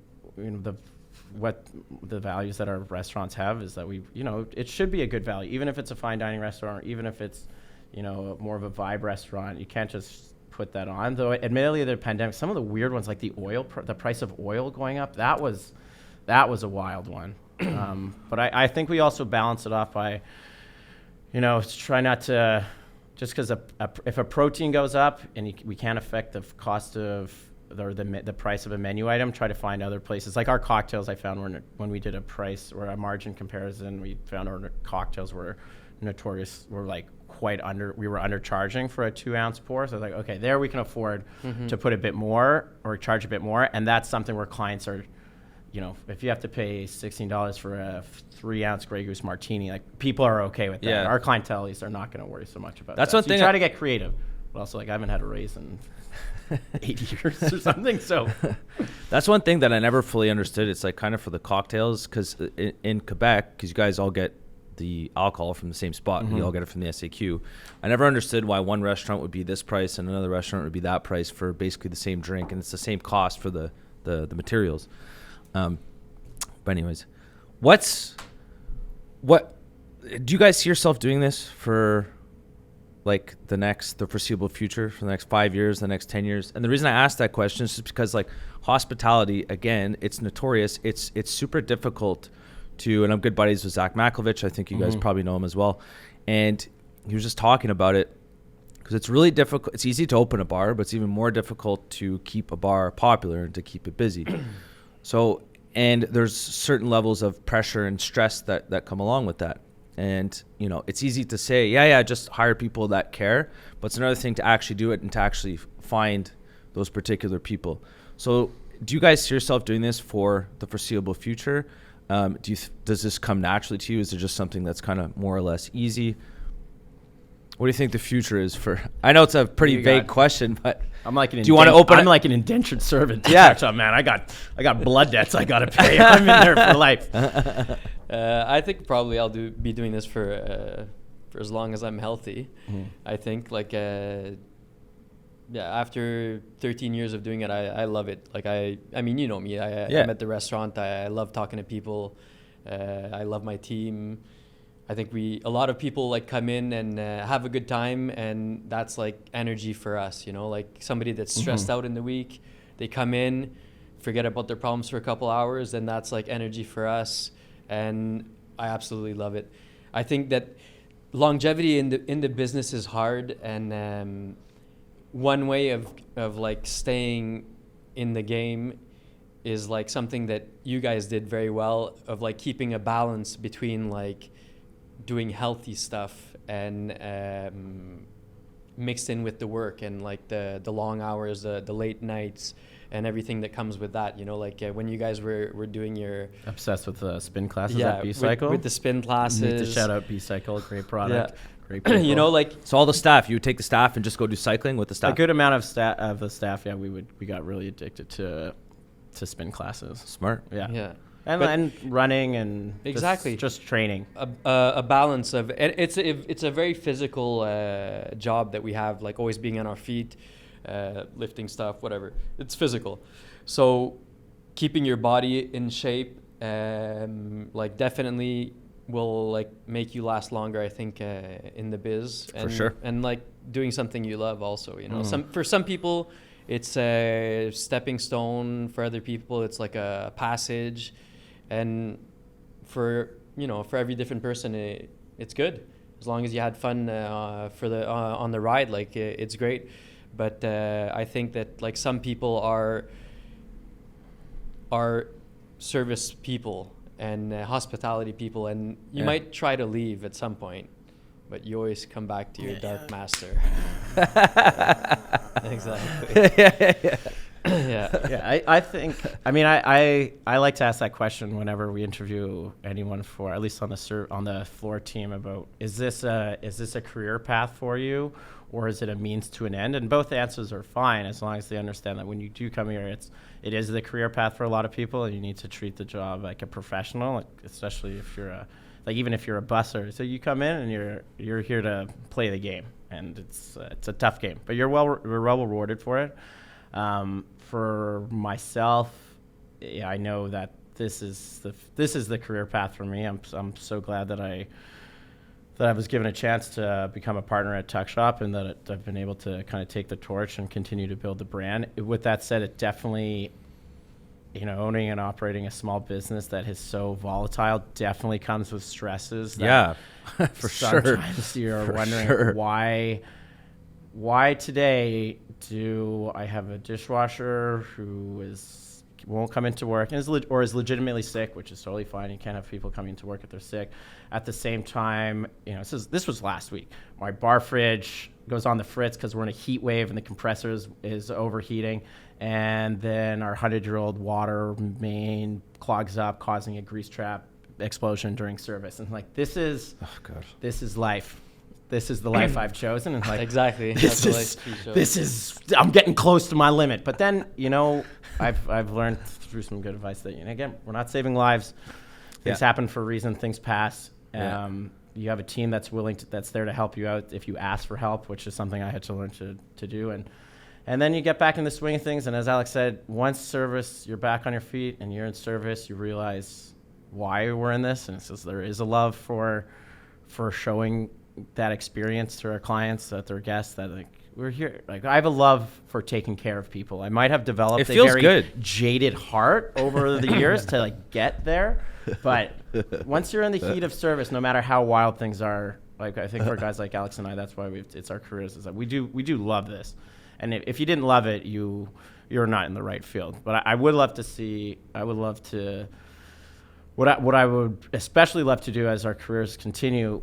C: what the values that our restaurants have is that it should be a good value, even if it's a fine dining restaurant, or even if it's, more of a vibe restaurant. You can't just put that on. Though, admittedly, the pandemic, some of the weird ones, like the price of oil going up, that was a wild one. But I think we also balance it off by, try not to, just because if a protein goes up and we can't affect the cost of or the price of a menu item, try to find other places. Like our cocktails, I found when we did a price or a margin comparison, we found our cocktails were notorious, were like we were undercharging for a 2-ounce pour. So I was like, okay, there we can afford to put a bit more or charge a bit more. And that's something where clients are, if you have to pay $16 for a 3-ounce Grey Goose martini, like people are okay with that.
A: Yeah.
C: Our clientele, at least, are not going to worry so much about
A: that's
C: that.
A: One
C: so
A: thing
C: you try to get creative, but also like I haven't had a raise in 8 years or something. So
A: that's one thing that I never fully understood. It's like kind of for the cocktails, because in Quebec, because you guys all get the alcohol from the same spot, you all get it from the SAQ. I never understood why one restaurant would be this price and another restaurant would be that price for basically the same drink, and it's the same cost for the materials. But anyways, what do you guys see yourself doing this for, like the foreseeable future, for the next 5 years, the next 10 years? And the reason I asked that question is just because, like, hospitality, again, it's notorious. It's super difficult to, and I'm good buddies with Zach Makovich. I think you guys probably know him as well. And he was just talking about it, because it's really difficult. It's easy to open a bar, but it's even more difficult to keep a bar popular and to keep it busy. So, and there's certain levels of pressure and stress that come along with that. And, it's easy to say, just hire people that care. But it's another thing to actually do it and to actually find those particular people. So do you guys see yourself doing this for the foreseeable future? Does this come naturally to you? Is it just something that's kind of more or less easy? What do you think the future is for? I know it's a pretty vague question, but
C: I'm like
A: do you want to open?
C: I'm like an indentured servant.
A: Yeah,
C: man, I got blood debts I gotta pay. I'm in there for life.
B: I think probably I'll be doing this for as long as I'm healthy. I think after 13 years of doing it, I love it. Like I mean, you know me. I'm at the restaurant. I love talking to people. I love my team. I think a lot of people like come in and have a good time, and that's like energy for us, like somebody that's stressed out in the week, they come in, forget about their problems for a couple hours, and that's like energy for us. And I absolutely love it. I think that longevity in the business is hard, and one way of like staying in the game is like something that you guys did very well, of like keeping a balance between like doing healthy stuff and mixed in with the work and like the long hours, the late nights, and everything that comes with that. When you guys were doing your
C: obsessed with spin classes at B-Cycle,
B: with the spin classes.
C: Need to shout out B-Cycle, great product.
B: Yeah.
C: Great people.
A: So all the staff, you would take the staff and just go do cycling with the staff?
C: A good amount of the staff, we got really addicted to spin classes.
A: Smart.
C: Yeah. And running and
B: exactly
C: just training.
B: A balance of, and it's a very physical job that we have, like always being on our feet, lifting stuff, whatever. It's physical. So keeping your body in shape, like definitely will like make you last longer, I think, in the biz. And,
A: for sure.
B: And like doing something you love also, for some people it's a stepping stone, for other people it's like a passage, and for every different person it's good, as long as you had fun on the ride, like it's great. But I think that like some people are service people and hospitality people, and you might try to leave at some point, but you always come back to your dark master. Exactly.
A: Yeah.
C: Yeah, I think, I mean, I like to ask that question whenever we interview anyone for, at least on the floor team, about is this a career path for you, or is it a means to an end? And both answers are fine as long as they understand that when you do come here, it is the career path for a lot of people, and you need to treat the job like a professional, like, especially if you're even if you're a busser. So you come in and you're here to play the game, and it's a tough game, but you're well rewarded for it. For myself, yeah, I know that this is the career path for me. I'm so glad that I was given a chance to become a partner at Tuck Shop, and that I've been able to kind of take the torch and continue to build the brand. With that said, it definitely, owning and operating a small business that is so volatile definitely comes with stresses.
A: Yeah, for sure.
C: Sometimes you're wondering why today do I have a dishwasher who won't come into work or is legitimately sick, which is totally fine. You can't have people coming to work if they're sick. At the same time, this was last week. My bar fridge goes on the fritz because we're in a heat wave and the compressor is overheating. And then our 100-year-old water main clogs up, causing a grease trap explosion during service. And this is life. This is the life I've chosen. And
B: exactly.
C: This is I'm getting close to my limit. But then, I've learned through some good advice that, again, we're not saving lives. Things happen for a reason. Things pass. You have a team that's that's there to help you out if you ask for help, which is something I had to learn to do. And then you get back in the swing of things. And as Alex said, once service, you're back on your feet and you're in service, you realize why we're in this. And it says there is a love for showing that experience to our clients, that their guests, that we're here. I have a love for taking care of people. I might have developed a very jaded heart over the years to get there. But once you're in the heat of service, no matter how wild things are, I think for guys like Alex and I, that's why it's our careers, is that we do love this. And if you didn't love it, you're not in the right field. But I would love to what I would especially love to do as our careers continue,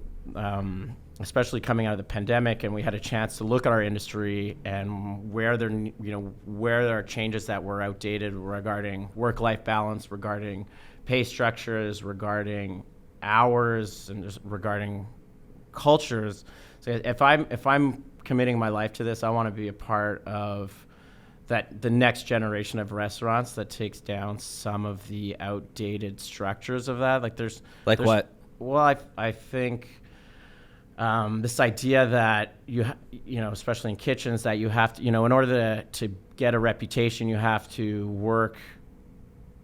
C: especially coming out of the pandemic, and we had a chance to look at our industry and where there are changes that were outdated regarding work-life balance, regarding pay structures, regarding hours, and just regarding cultures. So if I'm committing my life to this, I want to be a part of the next generation of restaurants that takes down some of the outdated structures of that. There's
A: what?
C: Well, I think this idea that especially in kitchens, that you have to, in order to get a reputation, you have to work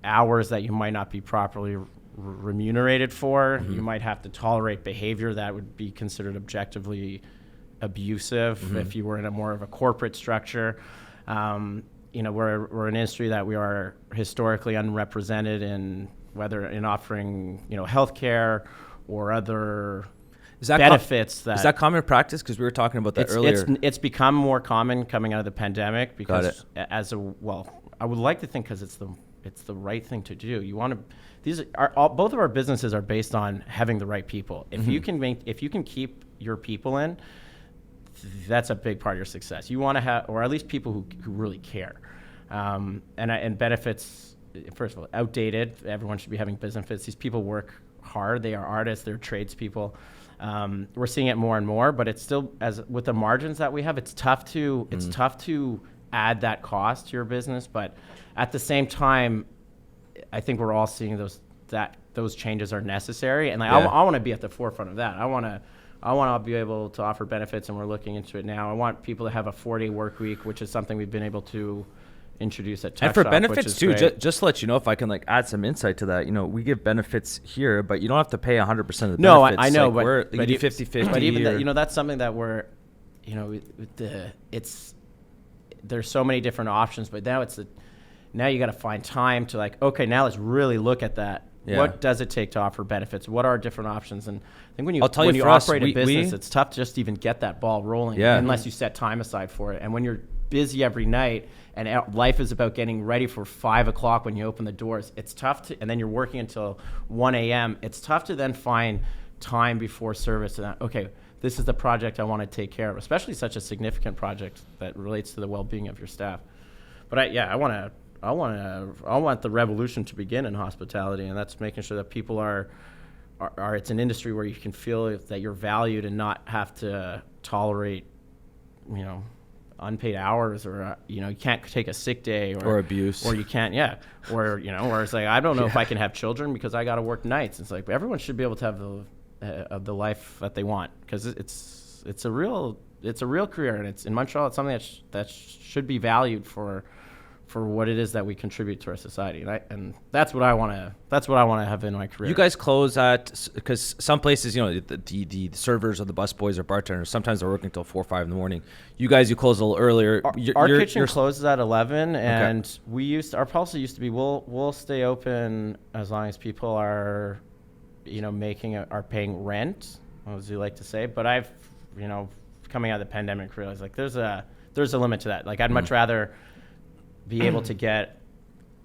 C: hours that you might not be properly remunerated for. Mm-hmm. You might have to tolerate behavior that would be considered objectively abusive if you were in a more of a corporate structure. We're an industry that we are historically unrepresented in, whether in offering healthcare or other benefits.
A: Is that common practice? Because we were talking about that earlier.
C: It's become more common coming out of the pandemic because I would like to think because it's the right thing to do. You want to. Both of our businesses are based on having the right people. If you can keep your people in, that's a big part of your success. You want to have, or at least people who really care. And benefits, first of all, outdated. Everyone should be having benefits. These people work hard. They are artists. They're tradespeople. We're seeing it more and more, but it's still, as with the margins that we have, it's tough to add that cost to your business. But at the same time, I think we're all seeing those changes are necessary, and I want to be at the forefront of that. I want to be able to offer benefits, and we're looking into it now. I want people to have a 4-day work week, which is something we've been able to introduce at Tuck
A: And for
C: Shop,
A: benefits too, just to let you know, if I can add some insight to that, we give benefits here, but you don't have to pay 100% of the benefits.
C: No, I know, but
A: you do 50-50.
C: But even that's something that we're, there's so many different options, but now you got to find time to okay, now let's really look at that. Yeah. What does it take to offer benefits? What are different options? And I think when you operate a business, it's tough to just even get that ball rolling unless you set time aside for it. And when you're busy every night and life is about getting ready for 5 o'clock when you open the doors, it's tough and then you're working until 1 a.m. It's tough to then find time before service and okay, this is the project I want to take care of, especially such a significant project that relates to the well-being of your staff. But I want to want the revolution to begin in hospitality, and that's making sure that people are it's an industry where you can feel that you're valued and not have to tolerate, unpaid hours, or you can't take a sick day
A: or abuse,
C: or you can't or or it's like, I don't know if I can have children because I got to work nights. It's like everyone should be able to have the life that they want, because it's a real career, and it's in Montreal. It's something that should be valued for what it is that we contribute to our society, and that's what I want to have in my career.
A: You guys close at, because some places, the servers or the busboys or bartenders, sometimes they're working until 4 or 5 in the morning. You close a little earlier.
C: Our kitchen closes at 11, and our policy used to be we'll stay open as long as people are, are paying rent, as you like to say. But I've, coming out of the pandemic, realized like there's a limit to that. Like I'd much rather be able to get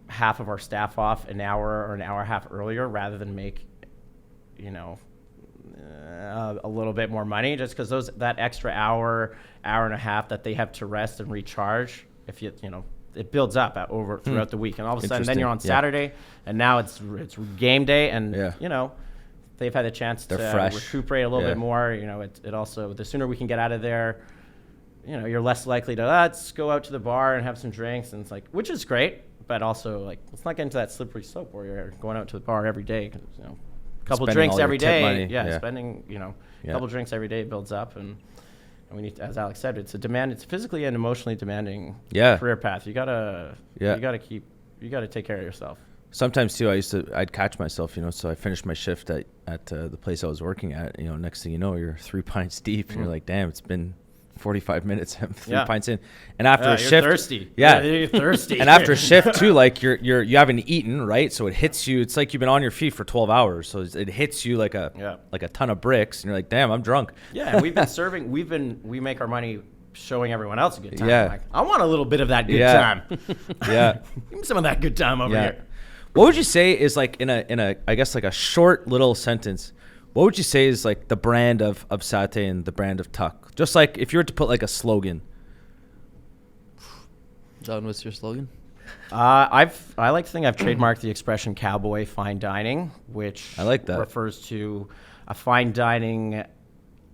C: half of our staff off an hour or an hour and a half earlier, rather than make, a little bit more money, just because that extra hour and a half that they have to rest and recharge, if it builds up throughout the week, and all of a sudden then you're on Saturday, and now it's game day, and they've had a chance to recuperate a little bit more. It also, the sooner we can get out of there, you're less likely to let's go out to the bar and have some drinks, and it's like, which is great, but also like, let's not get into that slippery slope where you're going out to the bar every day, because a couple drinks every day, spending a couple drinks every day builds up, and we need to, as Alex said, it's a physically and emotionally demanding career path. You gotta take care of yourself.
A: Sometimes too, I'd catch myself, so I finished my shift at the place I was working at. Next thing you know, you're 3 pints deep, and you're like, damn, it's been 45 minutes, I'm 3 pints in, and after a shift,
C: you're thirsty. You're thirsty.
A: And after a shift too, like you haven't eaten, right? So it hits you. It's like you've been on your feet for 12 hours, so it hits you like a ton of bricks, and you're like, damn, I'm drunk.
C: Yeah, and we've been serving. We make our money showing everyone else a good time. Yeah, like, I want a little bit of that good time.
A: Yeah,
C: give me some of that good time over here.
A: What would you say is, like, in a I guess like a short little sentence, what would you say is like the brand of Satay and the brand of Tuck? Just like if you were to put like a slogan.
B: John, what's your slogan?
C: I like to think I've trademarked the expression cowboy fine dining, which
A: I like that.
C: Refers to a fine dining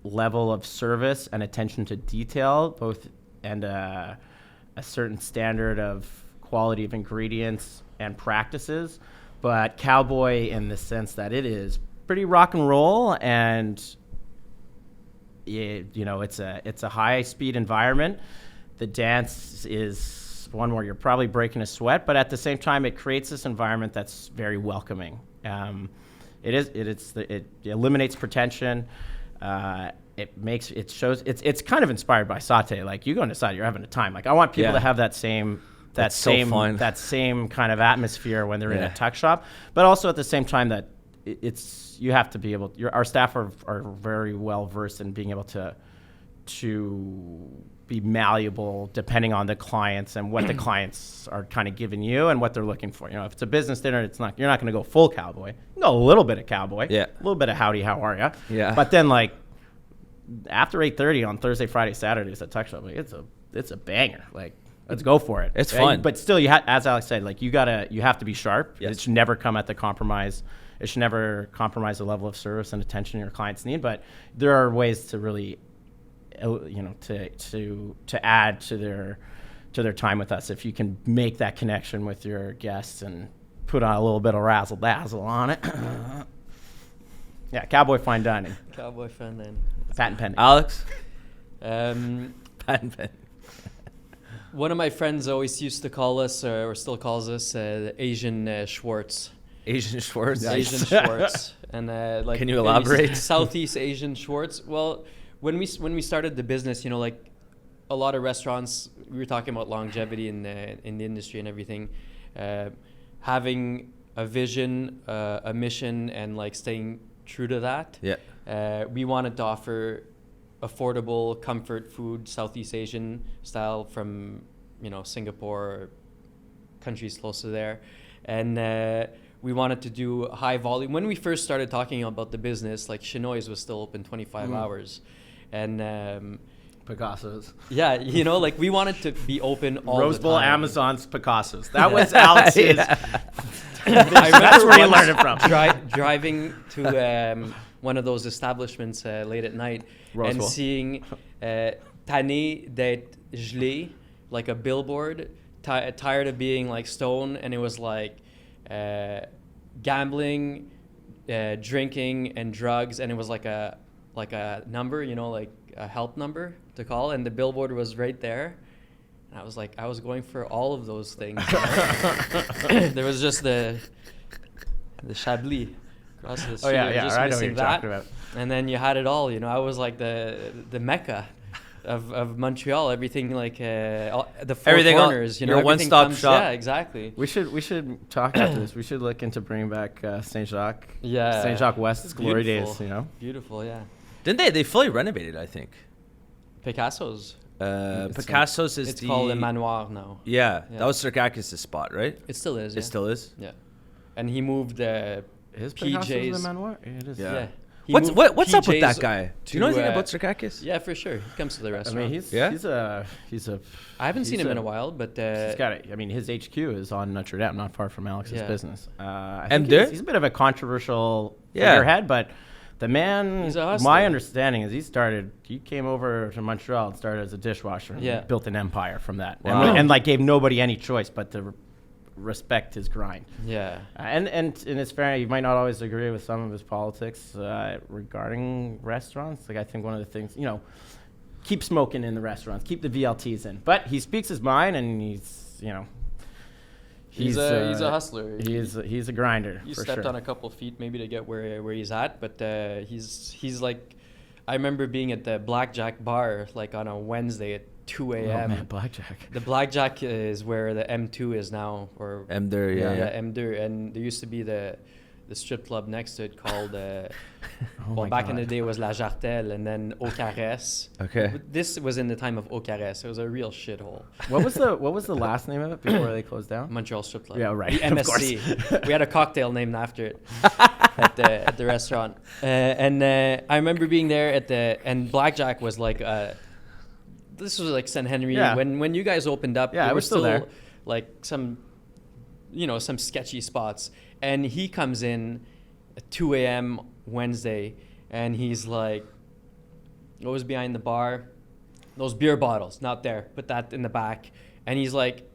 C: level of service and attention to detail, and a certain standard of quality of ingredients and practices, but cowboy in the sense that it is pretty rock and roll, and it's a high speed environment. The dance is one where you're probably breaking a sweat, but at the same time it creates this environment that's very welcoming. It eliminates pretension. It's kind of inspired by Satay. Like, you go into Satay, you're having a time. Like, I want people to have that same kind of atmosphere when they're in a tuck shop, but also at the same time that you have to be able. Our staff are very well versed in being able to be malleable depending on the clients and what the clients are kind of giving you and what they're looking for. If it's a business dinner, you're not going to go full cowboy. You go a little bit of cowboy, a little bit of howdy, how are ya?
A: Yeah.
C: But then, like, after 8:30 on Thursday, Friday, Saturdays at tuck shop, like, it's a banger. Like, let's go for it.
A: It's fun.
C: But still, as Alex said, like, you have to be sharp. Yes. It should never come at the compromise. It should never compromise the level of service and attention your clients need. But there are ways to really, to add to their time with us. If you can make that connection with your guests and put on a little bit of razzle dazzle on it. Yeah, cowboy fine dining.
B: Cowboy fine dining.
C: Patent pending.
A: Alex.
B: Patent
A: pending.
B: One of my friends always used to call us, or still calls us, Asian Schwartz.
A: Asian Schwartz?
B: Nice. Asian Schwartz. And like,
A: can you elaborate?
B: Southeast Asian Schwartz. Well, when we started the business, like a lot of restaurants, we were talking about longevity in the industry and everything. Having a vision, a mission, and like staying true to that.
A: Yeah.
B: We wanted to offer affordable comfort food, Southeast Asian style, from Singapore, countries close to there, and we wanted to do high volume. When we first started talking about the business, like, Chinois was still open 25 hours, and
C: Picasso's.
B: Yeah, you know, like we wanted to be open all
C: Rose
B: the
C: Bowl,
B: time.
C: Amazon's, Picasso's. That was Alex's.
B: I
C: That's where he
B: once
C: learned it from.
B: driving to one of those establishments late at night
C: Rose
B: and
C: Bowl.
B: seeing tanné d'être gelé, like a billboard, tired of being like stoned, and it was like gambling, drinking, and drugs, and it was like a number, you know, like a help number to call, and the billboard was right there. And I was like, I was going for all of those things. There was just the Chablis across the street.
C: Oh, yeah,
B: just
C: I know what
B: missing
C: you're
B: that.
C: talking about.
B: And then you had it all, you know. I was like the Mecca of Montreal. Everything like the four
A: Everything
B: corners, you know.
A: your
B: everything
A: one-stop
B: comes-
A: shop.
B: Yeah, exactly.
C: We should talk after this. We should look into bringing back Saint Jacques.
B: Yeah.
C: Saint Jacques West's glory
B: Beautiful.
C: days. You know.
B: Beautiful, yeah.
A: Didn't they fully renovated? I think.
B: Picasso's.
A: Picasso's is
B: It's
A: the
B: called the Manoir now.
A: Yeah,
B: Yeah.
A: that was Sarkakis' spot, right?
B: It still is.
A: It
B: Yeah.
A: still is.
B: Yeah. And he moved
C: Is Picasso's the
B: PJs.
C: manoir? It is.
A: Yeah.
B: Yeah. He
A: What's
B: moved
A: what's up with that
B: PJs
A: guy? Do you know
B: to,
A: anything about Sarkakis?
B: Yeah, for sure. He comes to the
C: I
B: restaurant.
C: mean,
A: Yeah?
C: he's a.
B: I haven't seen
C: he's
B: him in a while, but
C: He's got it. I mean, his HQ is on Notre-Dame, not far from Alex's
B: Yeah.
C: business. I
A: And
C: think he's a bit of a controversial
A: Yeah.
C: figurehead, but the man,
B: He's a hustler.
C: my understanding is he came over to Montreal and started as a dishwasher and
B: Yeah.
C: built an empire from that.
A: Wow.
C: And like gave nobody any choice but to respect his grind.
B: yeah.
C: And in his fairness, you might not always agree with some of his politics regarding restaurants. Like I think one of the things, you know, keep smoking in the restaurants, keep the VLTs in. But he speaks his mind, and he's, you know,
B: He's a hustler.
C: he's a grinder.
B: He
C: for
B: stepped
C: sure.
B: on a couple feet maybe to get where he's at, but he's like, I remember being at the Blackjack bar like on a Wednesday at 2
C: Oh
B: a.m.
C: man, blackjack.
B: The Blackjack is where the M2 is now, or
A: Emder, yeah.
B: M2, and there used to be the strip club next to it called
C: Oh
B: well,
C: my
B: back in
C: God.
B: the day it was La Jartelle, and then Au Caresse.
A: Okay.
B: But this was in the time of Au Caresse. It was a real shithole.
C: What was the last name of it before they closed down?
B: Montreal Strip Club.
C: Yeah, right,
B: The
C: of course.
B: MSC. We had a cocktail named after it at the restaurant. And I remember being there and Blackjack was like, this was like St. Henry.
C: Yeah.
B: When you guys opened up,
C: Yeah,
B: there
C: I
B: were
C: was still there.
B: like some sketchy spots. And he comes in at 2 a.m. Wednesday, and he's like, what was behind the bar? Those beer bottles, not there. Put that in the back. And he's like,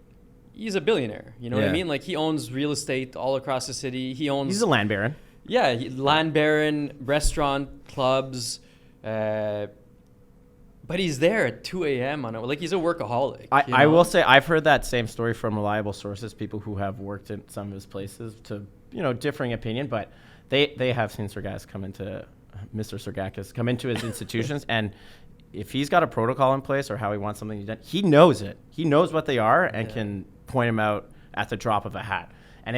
B: he's a billionaire. You know what I
A: Yeah.
B: mean? Like, he owns real estate all across the city. He owns...
C: He's a land baron.
B: Yeah, land baron, restaurant, clubs. But he's there at 2 a.m. on it. Like, he's a workaholic. you
C: I
B: know?
C: will say I've heard that same story from reliable sources, people who have worked in some of his places, to, you know, differing opinion, but they have seen Mr. Sarkakis come into his institutions, and if he's got a protocol in place or how he wants something done, he knows it. He knows what they are and can point them out at the drop of a hat. And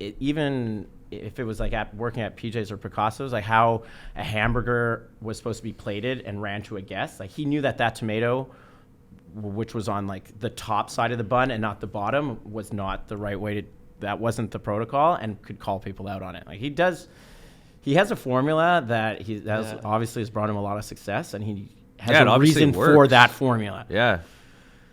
C: even if it was like working at PJ's or Picasso's, like how a hamburger was supposed to be plated and ran to a guest, like he knew that tomato, which was on like the top side of the bun and not the bottom, was not the right way to, that wasn't the protocol, and could call people out on it. Like he has a formula that obviously has brought him a lot of success, and he has
A: it
C: a
A: obviously
C: reason for
A: works.
C: that formula.
A: Yeah.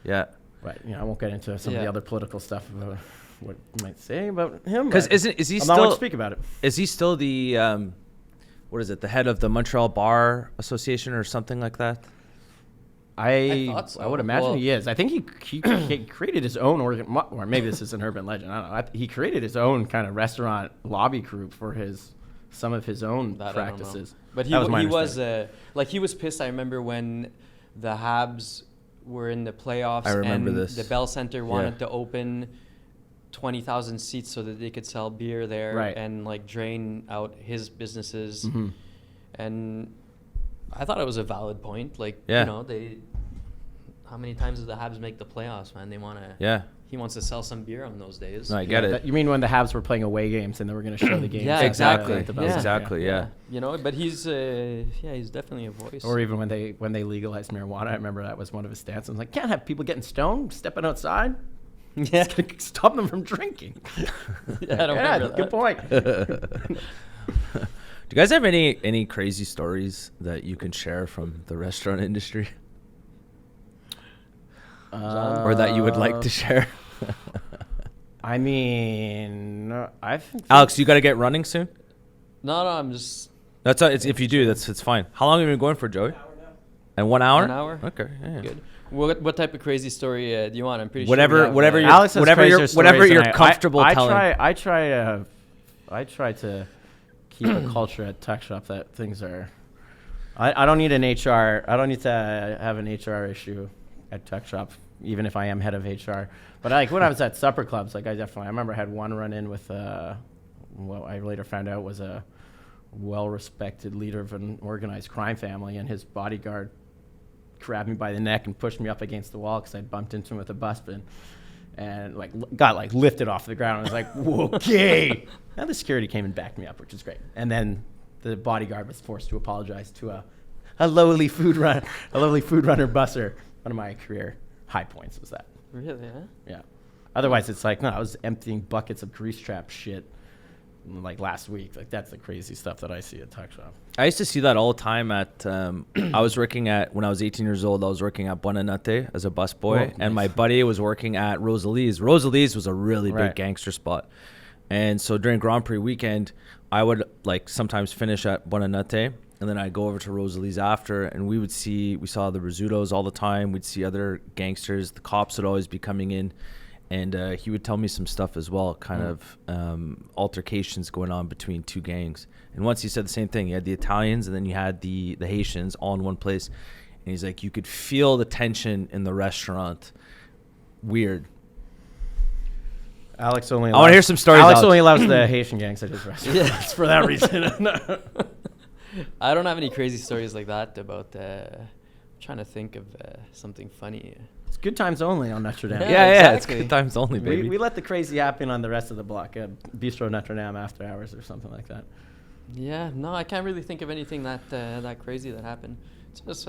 A: Yeah.
C: But, you know, I won't get into some of
B: Yeah.
C: the other political stuff about what you might say about him.
A: Because
C: but
A: is he
C: I'm not going to
A: still
C: speak about it.
A: is he still the what is it, the head of the Montreal Bar Association or something like that?
B: I thought so.
C: I would imagine
B: Well-
C: he is. I think he created his own or maybe this is an urban legend. I don't know. He created his own kind of restaurant lobby group for some of his own
B: That I don't know.
C: practices.
B: But he
C: That my
B: was
C: understanding.
B: like, he was pissed. I remember when the Habs were in the playoffs.
A: I remember
B: and
A: this.
B: The Bell Center wanted
A: Yeah.
B: to open 20,000 seats so that they could sell beer there,
C: Right.
B: and like drain out his businesses.
C: Mhm.
B: And I thought it was a valid point. Like,
A: Yeah.
B: you know, how many times did the Habs make the playoffs, man? They want to.
A: Yeah.
B: He wants to sell some beer on those days.
A: No, I get it.
C: You mean when the Habs were playing away games and they were going to show the games?
B: Yeah,
C: at
A: exactly.
C: the Bell Center,
A: Exactly. Yeah.
B: You know, but he's definitely a voice.
C: Or even when they legalized marijuana, I remember that was one of his stances. Like, can't have people getting stoned, stepping outside.
B: yeah.
C: It's gonna stop them from drinking.
B: Yeah, I don't remember that.
C: good point.
A: Do you guys have any crazy stories that you can share from the restaurant industry? or that you would like to share?
C: I mean,
A: Alex, you got to get running soon.
B: No, I'm just.
A: That's if you do, it's fine. How long have you been going for, Joey? And 1 hour?
B: 1 hour.
A: Okay, yeah.
B: Good. What type of crazy story do you want? I'm pretty
A: whatever,
B: sure.
A: whatever,
C: Alex has
A: whatever you're comfortable telling.
C: I try to keep a culture at Tuck Shop that things are. I don't need an HR. I don't need to have an HR issue at Tuck Shop, even if I am head of HR. But like when I was at supper clubs, like I remember I had one run in with what I later found out was a well-respected leader of an organized crime family, and his bodyguard grabbed me by the neck and pushed me up against the wall because I bumped into him with a bus bin, and got lifted off the ground. I was like, okay. And the security came and backed me up, which is great. And then the bodyguard was forced to apologize to a lowly food runner busser. One of my career high points was that.
B: Really? Huh?
C: Yeah. Otherwise, it's like, no, I was emptying buckets of grease trap shit like last week. Like that's the crazy stuff that I see at Tuck Shop.
A: I used to see that all the time at I was working at, when I was 18 years old, I was working at Buonanotte as a busboy, and my buddy was working at Rosalie's. Rosalie's was a really big gangster spot. And so during Grand Prix weekend, I would sometimes finish at Buonanotte, and then I'd go over to Rosalie's after, and we saw the Rizzutos all the time. We'd see other gangsters. The cops would always be coming in. And he would tell me some stuff as well, kind of altercations going on between two gangs. And once he said the same thing. You had the Italians and then you had the Haitians all in one place. And he's like, you could feel the tension in the restaurant. Weird.
C: I want
A: to hear some stories.
C: Alex only allows the Haitian gangs at his restaurant. Yeah, it's for that reason.
B: I don't have any crazy stories like that about. Trying to think of something funny.
C: It's good times only on Notre-Dame.
A: Yeah, it's good times only, baby.
C: We let the crazy happen on the rest of the block. Bistro Notre-Dame after hours or something like that.
B: Yeah, no, I can't really think of anything that crazy that happened. It's just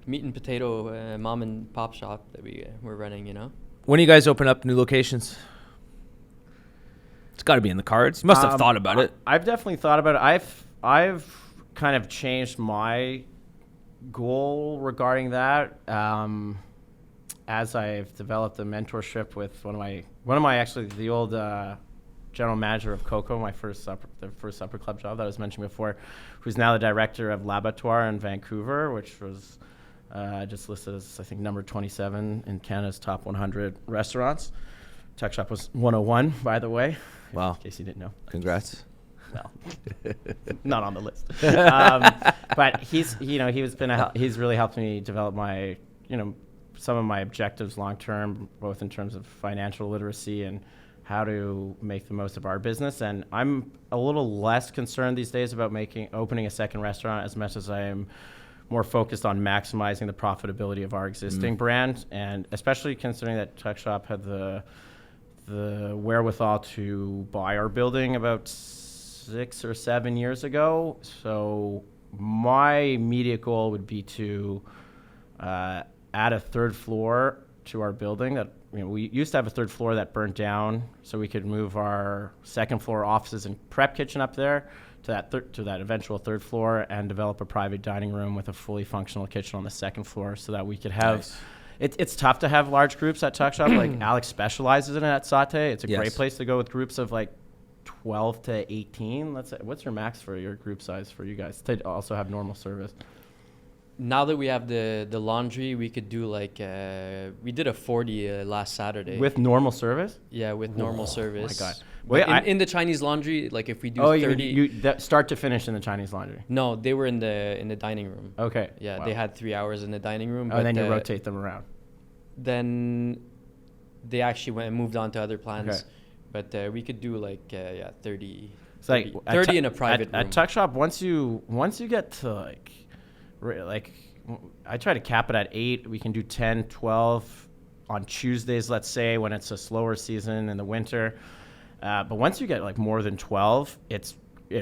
B: meat and potato mom and pop shop that we're running, you know.
A: When do you guys open up new locations? It's got to be in the cards. You must have thought about it.
C: I've definitely thought about it. I've kind of changed my goal regarding that as I've developed a mentorship with one of my actually the old general manager of Coco, the first supper club job that I was mentioning before, who's now the director of L'Abattoir in Vancouver, which was just listed as I think number 27 in Canada's top 100 restaurants. Tuck Shop was 101, by the way.
A: Wow!
C: In case you didn't know.
A: Congrats.
C: Well, not on the list. But he's really helped me develop my, some of my objectives long term, both in terms of financial literacy and how to make the most of our business. And I'm a little less concerned these days about opening a second restaurant as much as I am more focused on maximizing the profitability of our existing brand, and especially considering that Tuck Shop had the wherewithal to buy our building about 6 or 7 years ago. So my immediate goal would be to add a third floor to our building. That we used to have a third floor that burnt down, so we could move our second floor offices and prep kitchen up there to that eventual third floor, and develop a private dining room with a fully functional kitchen on the second floor, so that we could have. Nice. It's tough to have large groups at Tuck Shop. Like Alex specializes in it at Satay. It's a great place to go with groups of 12 to 18. What's your max for your group size for you guys to also have normal service?
B: Now that we have the laundry, we could do we did a 40 last Saturday.
C: With normal service?
B: Yeah, with normal service.
C: My God.
B: Wait, in the Chinese laundry, if we do 30...
C: you start to finish in the Chinese laundry?
B: No, they were in the dining room.
C: Okay.
B: Yeah, wow. They had 3 hours in the dining room.
C: Oh, and then you rotate them around.
B: Then they actually moved on to other plans. Okay. But we could do 30...
C: It's
B: 30 in a private room.
C: At Tuck Shop, once you get to I try to cap it at 8. We can do 10, 12 on Tuesdays, let's say, when it's a slower season in the winter. But once you get more than 12, it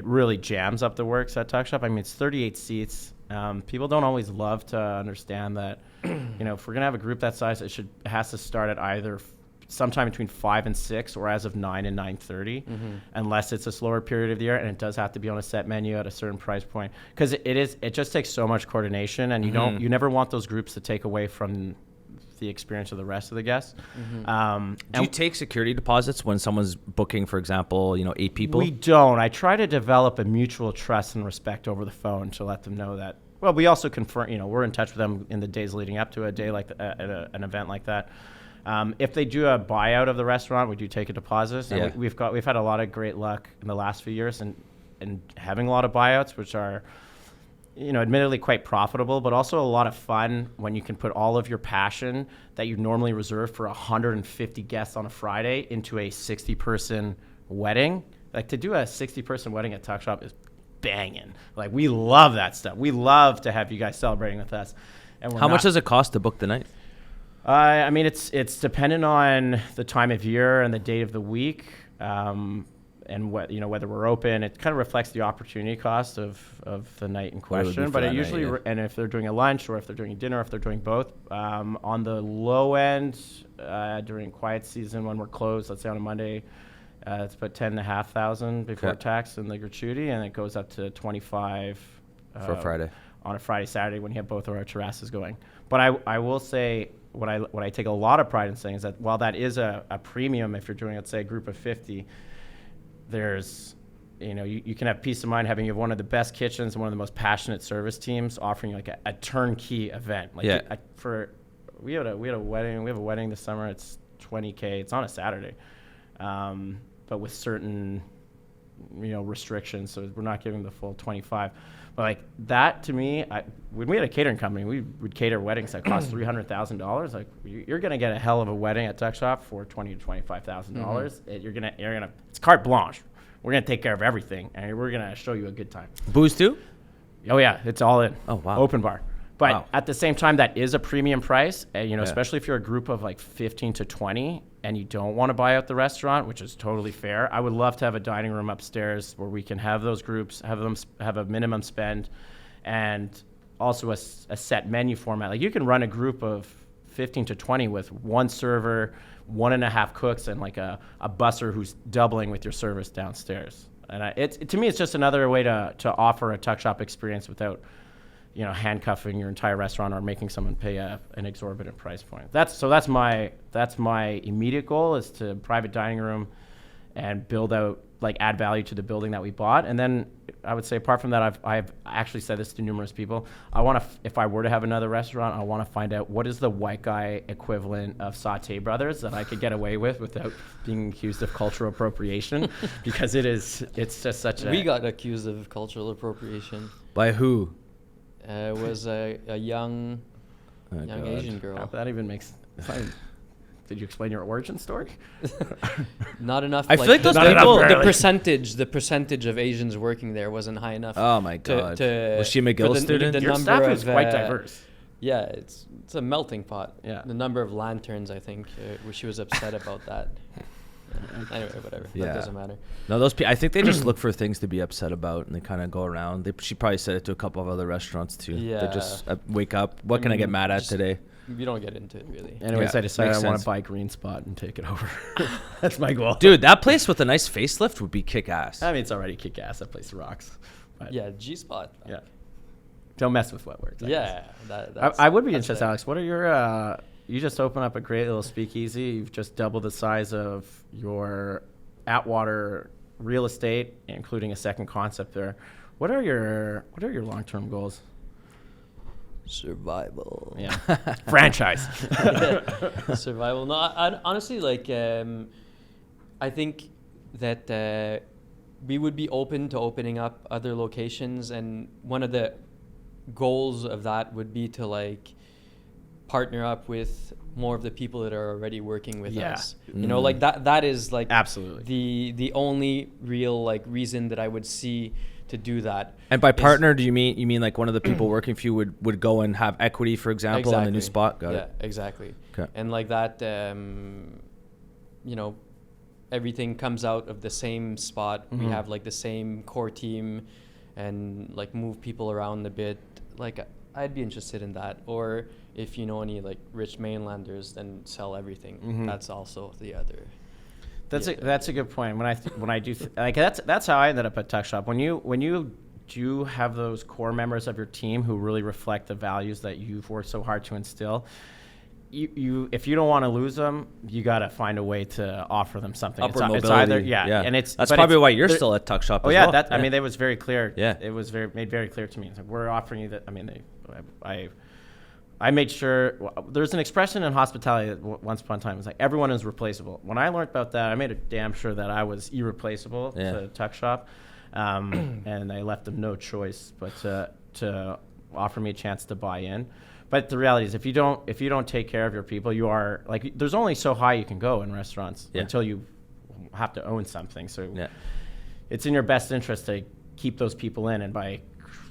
C: really jams up the works at Tuck Shop. I mean, it's 38 seats. People don't always love to understand that, if we're gonna have a group that size, it has to start at either sometime between 5 and 6, or as of 9 and 9:30, unless it's a slower period of the year, and it does have to be on a set menu at a certain price point, because it just takes so much coordination, and you never want those groups to take away from the experience of the rest of the guests.
A: Do you take security deposits when someone's booking, for example, 8 people?
C: We don't. I try to develop a mutual trust and respect over the phone to let them know that. Well, we also confirm, we're in touch with them in the days leading up to a day like an event like that. If they do a buyout of the restaurant, we do take a deposit.
A: Yeah.
C: And we've had a lot of great luck in the last few years and having a lot of buyouts, which are, admittedly quite profitable, but also a lot of fun when you can put all of your passion that you normally reserve for 150 guests on a Friday into a 60-person wedding. Like, to do a 60-person wedding at Tuck Shop is banging. Like, we love that stuff. We love to have you guys celebrating with us. And
A: How much does it cost to book the night?
C: I mean, it's dependent on the time of year and the day of the week, and whether we're open. It kind of reflects the opportunity cost of the night in question. But it usually, and if they're doing a lunch or if they're doing a dinner, if they're doing both, on the low end during quiet season when we're closed, let's say on a Monday, it's about $10,500 before tax and the gratuity, and it goes up to $25
A: for Friday.
C: On a Friday, Saturday when you have both of our terraces going. But I will say what I take a lot of pride in saying is that while that is a premium, if you're doing, let's say, a group of 50, there's, you can have peace of mind having you have one of the best kitchens and one of the most passionate service teams offering like a turnkey event. Like we have a wedding this summer. It's $20K. It's on a Saturday, but with certain restrictions, so we're not giving the full 25. But like that to me, when we had a catering company, we would cater weddings that cost $300,000. Like you're gonna get a hell of a wedding at Tuck Shop for $20,000 to $25,000. You're gonna it's carte blanche. We're gonna take care of everything, and we're gonna show you a good time.
A: Booze too?
C: Oh yeah, it's all in.
A: Oh wow.
C: Open bar. But at the same time, that is a premium price, especially if you're a group of like 15 to 20 and you don't want to buy out the restaurant, which is totally fair. I would love to have a dining room upstairs where we can have those groups, have them have a minimum spend, and also a set menu format. Like you can run a group of 15 to 20 with one server, 1.5 cooks, and like a busser who's doubling with your service downstairs. And to me, it's just another way to offer a Tuck Shop experience without handcuffing your entire restaurant or making someone pay an exorbitant price point. That's my immediate goal, is to private dining room and build out, like add value to the building that we bought. And then I would say, apart from that, I've actually said this to numerous people. If I were to have another restaurant, I want to find out what is the white guy equivalent of Satay Brothers that I could get away with without being accused of cultural appropriation, because it's just such
B: We got accused of cultural appropriation.
A: By who?
B: It was a young Asian girl.
C: That even makes sense. Did you explain your origin story?
B: Not enough.
A: I feel like those people.
B: The percentage of Asians working there wasn't high enough.
A: Oh my god! Was she a McGill student?
C: Your staff is quite diverse.
B: Yeah, it's a melting pot.
C: Yeah.
B: The number of lanterns, I think, she was upset about that. Anyway, whatever.
A: Yeah.
B: That doesn't matter.
A: No, those people, I think they just look for things to be upset about, and they kind of go around. She probably said it to a couple of other restaurants too.
B: Yeah.
A: They just wake up. What can I get mad at today?
B: We don't get into it really.
C: Anyways, I decided I want to buy Green Spot and take it over. That's my goal.
A: Dude, that place with a nice facelift would be kick-ass.
C: I mean, it's already kick-ass. That place rocks. But
B: yeah, G Spot.
C: Yeah. Don't mess with wet words.
B: Yeah.
C: I would be interested, Alex. What are your... you just opened up a great little speakeasy. You've just doubled the size of your Atwater real estate, including a second concept there. What are your long-term goals?
B: Survival.
C: Yeah. Franchise.
B: Survival. No, I honestly, I think that we would be open to opening up other locations, and one of the goals of that would be to partner up with more of the people that are already working with us. That is
C: absolutely
B: the only real reason that I would see to do that.
A: And by partner, do you mean like one of the people working for you would go and have equity, for example, in the new spot? Got it.
B: Yeah, exactly.
A: Okay.
B: And everything comes out of the same spot.
C: Mm-hmm.
B: We have the same core team, and move people around a bit. I'd be interested in that. Or if you know any rich mainlanders, then sell everything.
C: Mm-hmm.
B: That's also the other.
C: That's a good point. When I do that's how I ended up at Tuck Shop. When you do have those core members of your team who really reflect the values that you've worked so hard to instill, you if you don't want to lose them, you got to find a way to offer them something.
A: Upward
C: It's
A: mobility.
C: either and
A: that's probably why you're still at Tuck Shop.
C: Oh
A: as
C: yeah,
A: well.
C: I mean, it was very clear.
A: Yeah,
C: it was made very clear to me. It's like, we're offering you that. I mean, I made sure. There's an expression in hospitality that once upon a time was like, everyone is replaceable. When I learned about that, I made a damn sure that I was irreplaceable to Tuck Shop, and I left them no choice but to offer me a chance to buy in. But the reality is, if you don't take care of your people, you are like, there's only so high you can go in restaurants until you have to own something. So it's in your best interest to keep those people in, and by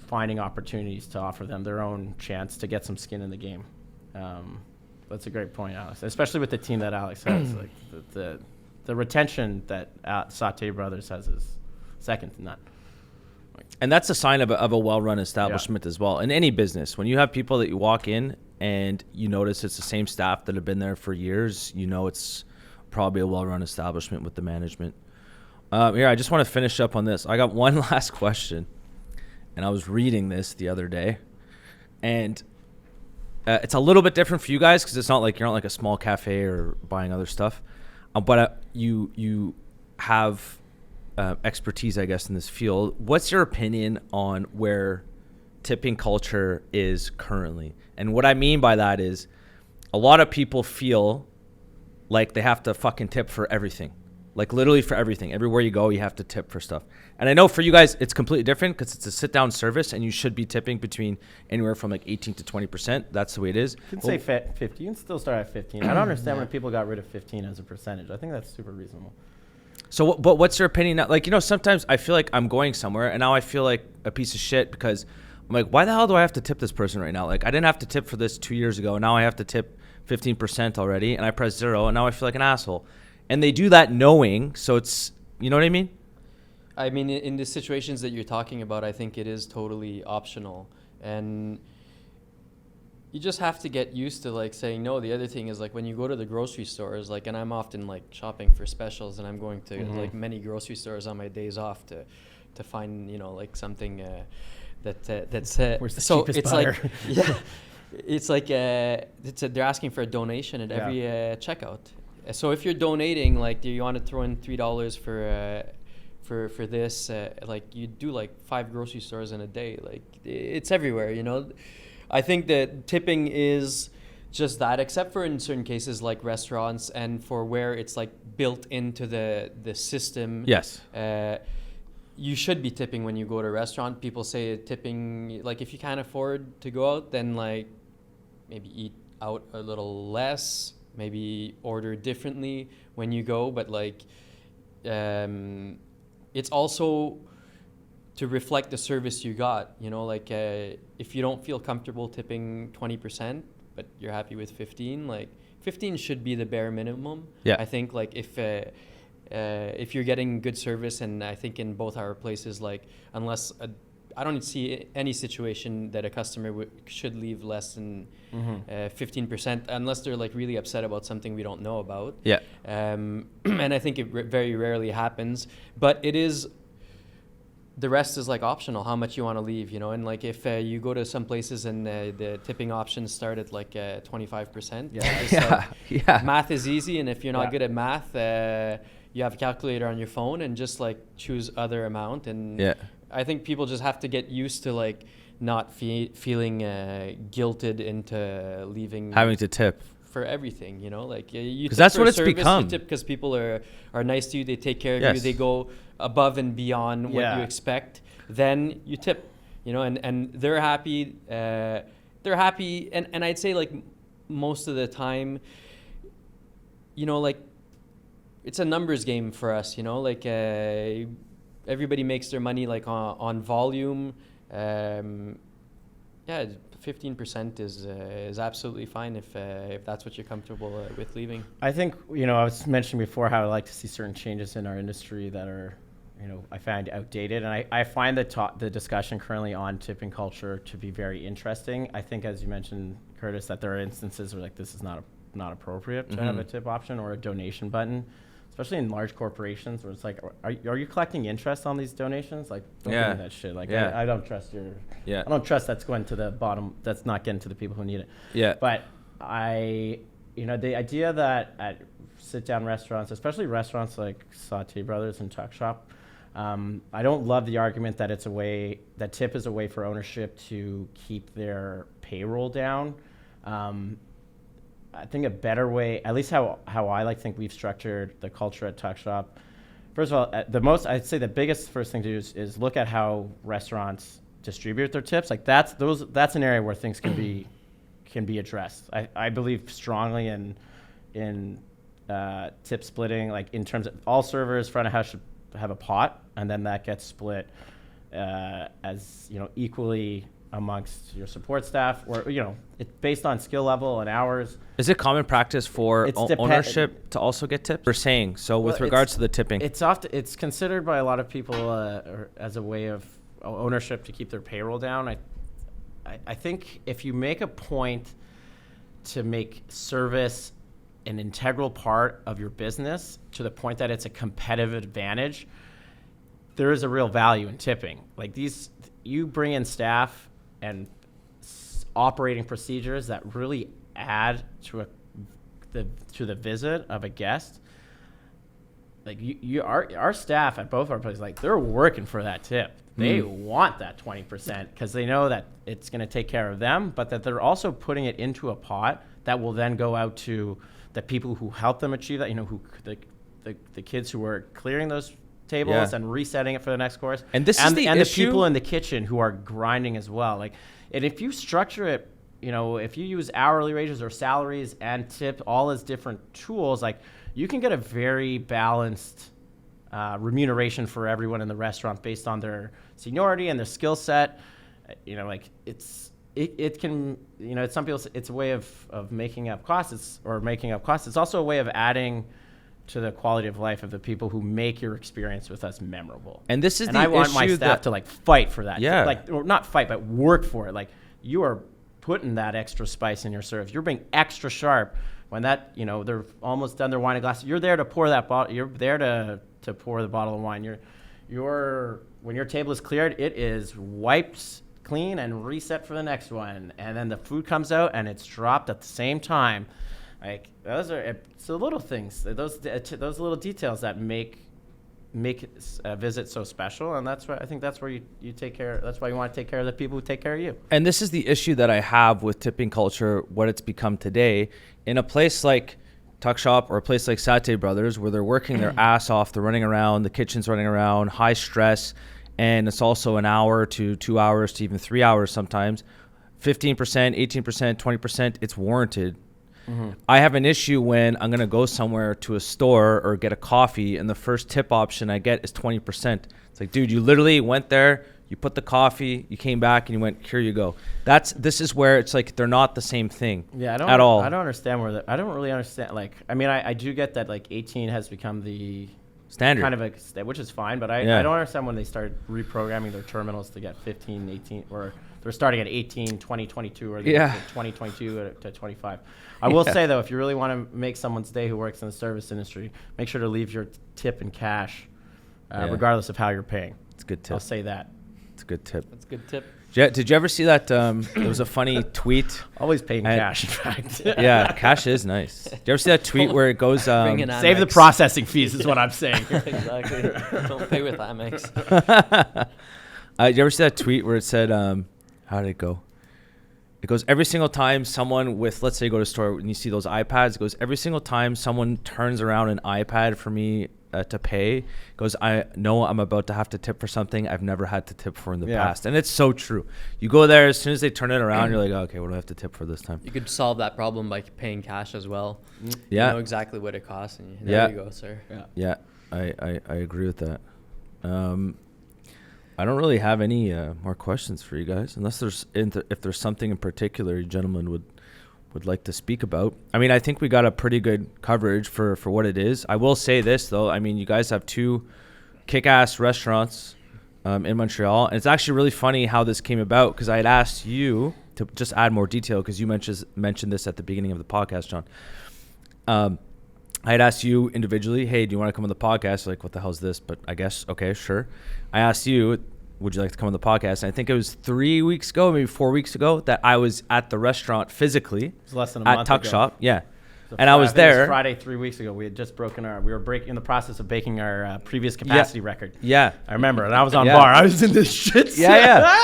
C: finding opportunities to offer them their own chance to get some skin in the game. That's a great point, Alex. Especially with the team that Alex has, like the retention that Satay Brothers has is second to none.
A: And that's a sign of a well-run establishment as well. In any business, when you have people that you walk in and you notice it's the same staff that have been there for years, you know it's probably a well-run establishment with the management. Here, I just want to finish up on this. I got one last question, and I was reading this the other day, and it's a little bit different for you guys because it's not like you're not like a small cafe or buying other stuff, but you have expertise, I guess, in this field. What's your opinion on where tipping culture is currently? And what I mean by that is a lot of people feel like they have to fucking tip for everything. Like literally for everything. Everywhere you go, you have to tip for stuff. And I know for you guys, it's completely different because it's a sit-down service and you should be tipping between anywhere from like 18 to 20%. That's the way it is.
C: You can say 50. You can still start at 15. I don't understand when people got rid of 15 as a percentage. I think that's super reasonable.
A: So, but what's your opinion now? Like, you know, sometimes I feel like I'm going somewhere and now I feel like a piece of shit because I'm like, why the hell do I have to tip this person right now? Like, I didn't have to tip for this 2 years ago. Now I have to tip 15% already and I press 0 and now I feel like an asshole. And they do that knowing, so it's, you know what I mean?
B: I mean, in the situations that you're talking about, I think it is totally optional. And you just have to get used to like saying no. The other thing is like when you go to the grocery stores, like, and I'm often like shopping for specials and I'm going to like many grocery stores on my days off to find, you know, like something that's
C: where's the
B: so
C: cheapest
B: it's
C: butter?
B: like, it's like they're asking for a donation at every checkout. So if you're donating, like you want to throw in $3 for this, like you do like 5 grocery stores in a day. Like it's everywhere, you know. I think that tipping is just that, except for in certain cases like restaurants and for where it's like built into the system.
A: Yes.
B: You should be tipping when you go to a restaurant. People say tipping, like if you can't afford to go out, then like maybe eat out a little less, maybe order differently when you go. But like it's also to reflect the service you got, you know, like if you don't feel comfortable tipping 20%, but you're happy with 15, like 15 should be the bare minimum.
A: Yeah.
B: I think like if you're getting good service, and I think in both our places, like unless I don't see any situation that a customer should leave less than 15% unless they're like really upset about something we don't know about.
A: Yeah.
B: And I think it very rarely happens, but it is. The rest is like optional, how much you want to leave, you know. And like if you go to some places and the tipping options start at like 25%. Math is easy, and if you're not good at math, you have a calculator on your phone and just like choose other amount. And I think people just have to get used to like not feeling guilted into leaving,
A: having to tip
B: for everything, you know, like you
A: because that's what it's become.
B: You tip because people are nice to you, they take care of you, they go above and beyond what you expect. Then you tip, you know, and they're happy. And I'd say like most of the time, you know, like it's a numbers game for us, you know, like everybody makes their money like on volume. 15% is absolutely fine if that's what you're comfortable with leaving.
C: I think, you know, I was mentioning before how I like to see certain changes in our industry that are, you know, I find outdated. And I find the discussion currently on tipping culture to be very interesting. I think, as you mentioned, Curtis, that there are instances where like this is not appropriate to have a tip option or a donation button, especially in large corporations where it's like, are you collecting interest on these donations? Like, don't give me that shit. Like, I don't trust I don't trust that's going to the bottom. That's not getting to the people who need it.
A: Yeah.
C: But I the idea that at sit-down restaurants, especially restaurants like Satay Brothers and Tuck Shop, I don't love the argument that tip is a way for ownership to keep their payroll down. I think a better way, at least how I think we've structured the culture at Tuck Shop. First of all, I'd say the biggest first thing to do is look at how restaurants distribute their tips. Like that's an area where things can be addressed. I believe strongly in tip splitting, like in terms of all servers, front of house should have a pot, and then that gets split as equally amongst your support staff, or it's based on skill level and hours.
A: Is it common practice for ownership to also get tips? We're saying so with regards to the tipping.
C: It's considered by a lot of people as a way of ownership to keep their payroll down. I think if you make a point to make service an integral part of your business to the point that it's a competitive advantage, there is a real value in tipping. Like you bring in staff and operating procedures that really add to the visit of a guest. Like our staff at both our places, like they're working for that tip. They want that 20% because they know that it's going to take care of them, but that they're also putting it into a pot that will then go out to the people who help them achieve that. The kids who are clearing those tables and resetting it for the next course.
A: And this is the issue.
C: The people in the kitchen who are grinding as well. Like, and if you structure it, if you use hourly wages or salaries and tip all as different tools, like you can get a very balanced remuneration for everyone in the restaurant based on their seniority and their skill set. It can, some people, it's a way of making up costs. It's also a way of adding to the quality of life of the people who make your experience with us memorable.
A: And this is
C: I want my staff to fight for that.
A: Yeah.
C: Or not fight, but work for it. Like you are putting that extra spice in your service. You're being extra sharp when they're almost done their wine and glass. You're there to pour that bottle. You're there to pour the bottle of wine. When your table is cleared, it is wiped clean and reset for the next one. And then the food comes out and it's dropped at the same time. Like it's the little things, those little details that make a visit so special, and that's why I think that's where you take care. That's why you want to take care of the people who take care of you.
A: And this is the issue that I have with tipping culture, what it's become today. In a place like Tuck Shop or a place like Satay Brothers, where they're working their ass off, they're running around, the kitchen's running around, high stress, and it's also an hour to 2 hours to even 3 hours sometimes. 15%, 18%, 20%, it's warranted. Mm-hmm. I have an issue when I'm going to go somewhere to a store or get a coffee and the first tip option I get is 20%. It's like, dude, you literally went there, you put the coffee, you came back and you went, here you go. This is where it's like they're not the same thing at all.
C: I don't understand I don't really understand. Like, I mean, I do get that like 18 has become the
A: standard
C: kind of which is fine, but I don't understand when they started reprogramming their terminals to get 15, 18, or they're starting at 18, 20, 22, or 2022 to 25. I will say, though, if you really want to make someone's day who works in the service industry, make sure to leave your tip in cash, regardless of how you're paying.
A: It's a good tip.
C: I'll say that.
A: It's a good tip.
B: That's a good tip.
A: Did you ever see that? There was a funny tweet.
C: Always pay in cash, in fact.
A: Yeah, cash is nice. Did you ever see that tweet where it goes,
C: save the processing fees is what I'm saying.
B: Exactly. Don't pay with Amex.
A: Did you ever see that tweet where it said, how did it go? It goes, every single time someone let's say you go to a store and you see those iPads, it goes, every single time someone turns around an iPad for me to pay, it goes, I know I'm about to have to tip for something I've never had to tip for in the past. And it's so true. You go there, as soon as they turn it around, you're like, okay, what do I have to tip for this time?
B: You could solve that problem by paying cash as well.
A: Yeah.
B: You know exactly what it costs. And there you go, sir.
A: Yeah, I agree with that. I don't really have any more questions for you guys, unless if there's something in particular you gentlemen would like to speak about. I mean, I think we got a pretty good coverage for what it is. I will say this, though. I mean, you guys have 2 kick-ass restaurants in Montreal, and it's actually really funny how this came about, because I had asked you to just add more detail, because you mentioned this at the beginning of the podcast, John. I had asked you individually, hey, do you want to come on the podcast? Like, what the hell is this? But I guess, okay, sure. I asked you, would you like to come on the podcast? And I think it was 3 weeks ago, maybe 4 weeks ago, that I was at the restaurant physically.
C: It was less than a month
A: at Tuck
C: ago.
A: Shop. Yeah. And I was there.
C: It was Friday 3 weeks ago. We were in the process of breaking our previous capacity record.
A: Yeah.
C: I remember. And I was on bar. I was in this shit.
A: Yeah.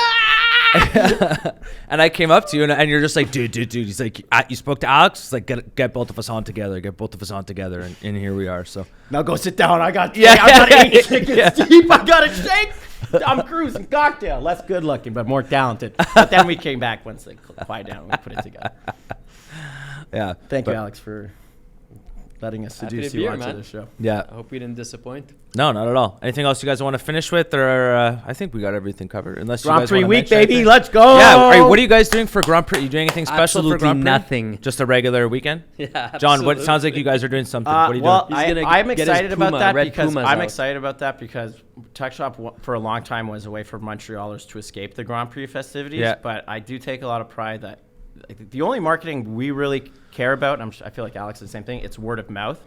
A: And I came up to you and you're just like, dude. He's like, you spoke to Alex? It's like, get both of us on together. And here we are. So
C: now go sit down. I got 8 tickets deep. I got a shake. I'm cruising. Cocktail. Less good looking, but more talented. But then we came back once they quiet down and we put it together.
A: Yeah.
C: Thank you, Alex, for letting us seduce you onto the show.
A: Yeah.
B: I hope we didn't disappoint.
A: No, not at all. Anything else you guys want to finish with? Or I think we got everything covered. Unless you
C: Grand
A: guys
C: Prix
A: want to
C: week,
A: mention
C: baby.
A: anything.
C: Let's go.
A: Yeah. What are you guys doing for Grand Prix? Are you doing anything special
B: Absolutely
A: for Grand Prix?
B: nothing.
A: Just a regular weekend?
B: Yeah.
A: John, what sounds like you guys are doing something. What are you
C: well,
A: doing?
C: I'm excited about that
B: Pumas
C: excited about that because Tuck Shop for a long time was a way for Montrealers to escape the Grand Prix festivities.
A: Yeah.
C: But I do take a lot of pride that the only marketing we really care about, I feel like Alex is the same thing, it's word of mouth.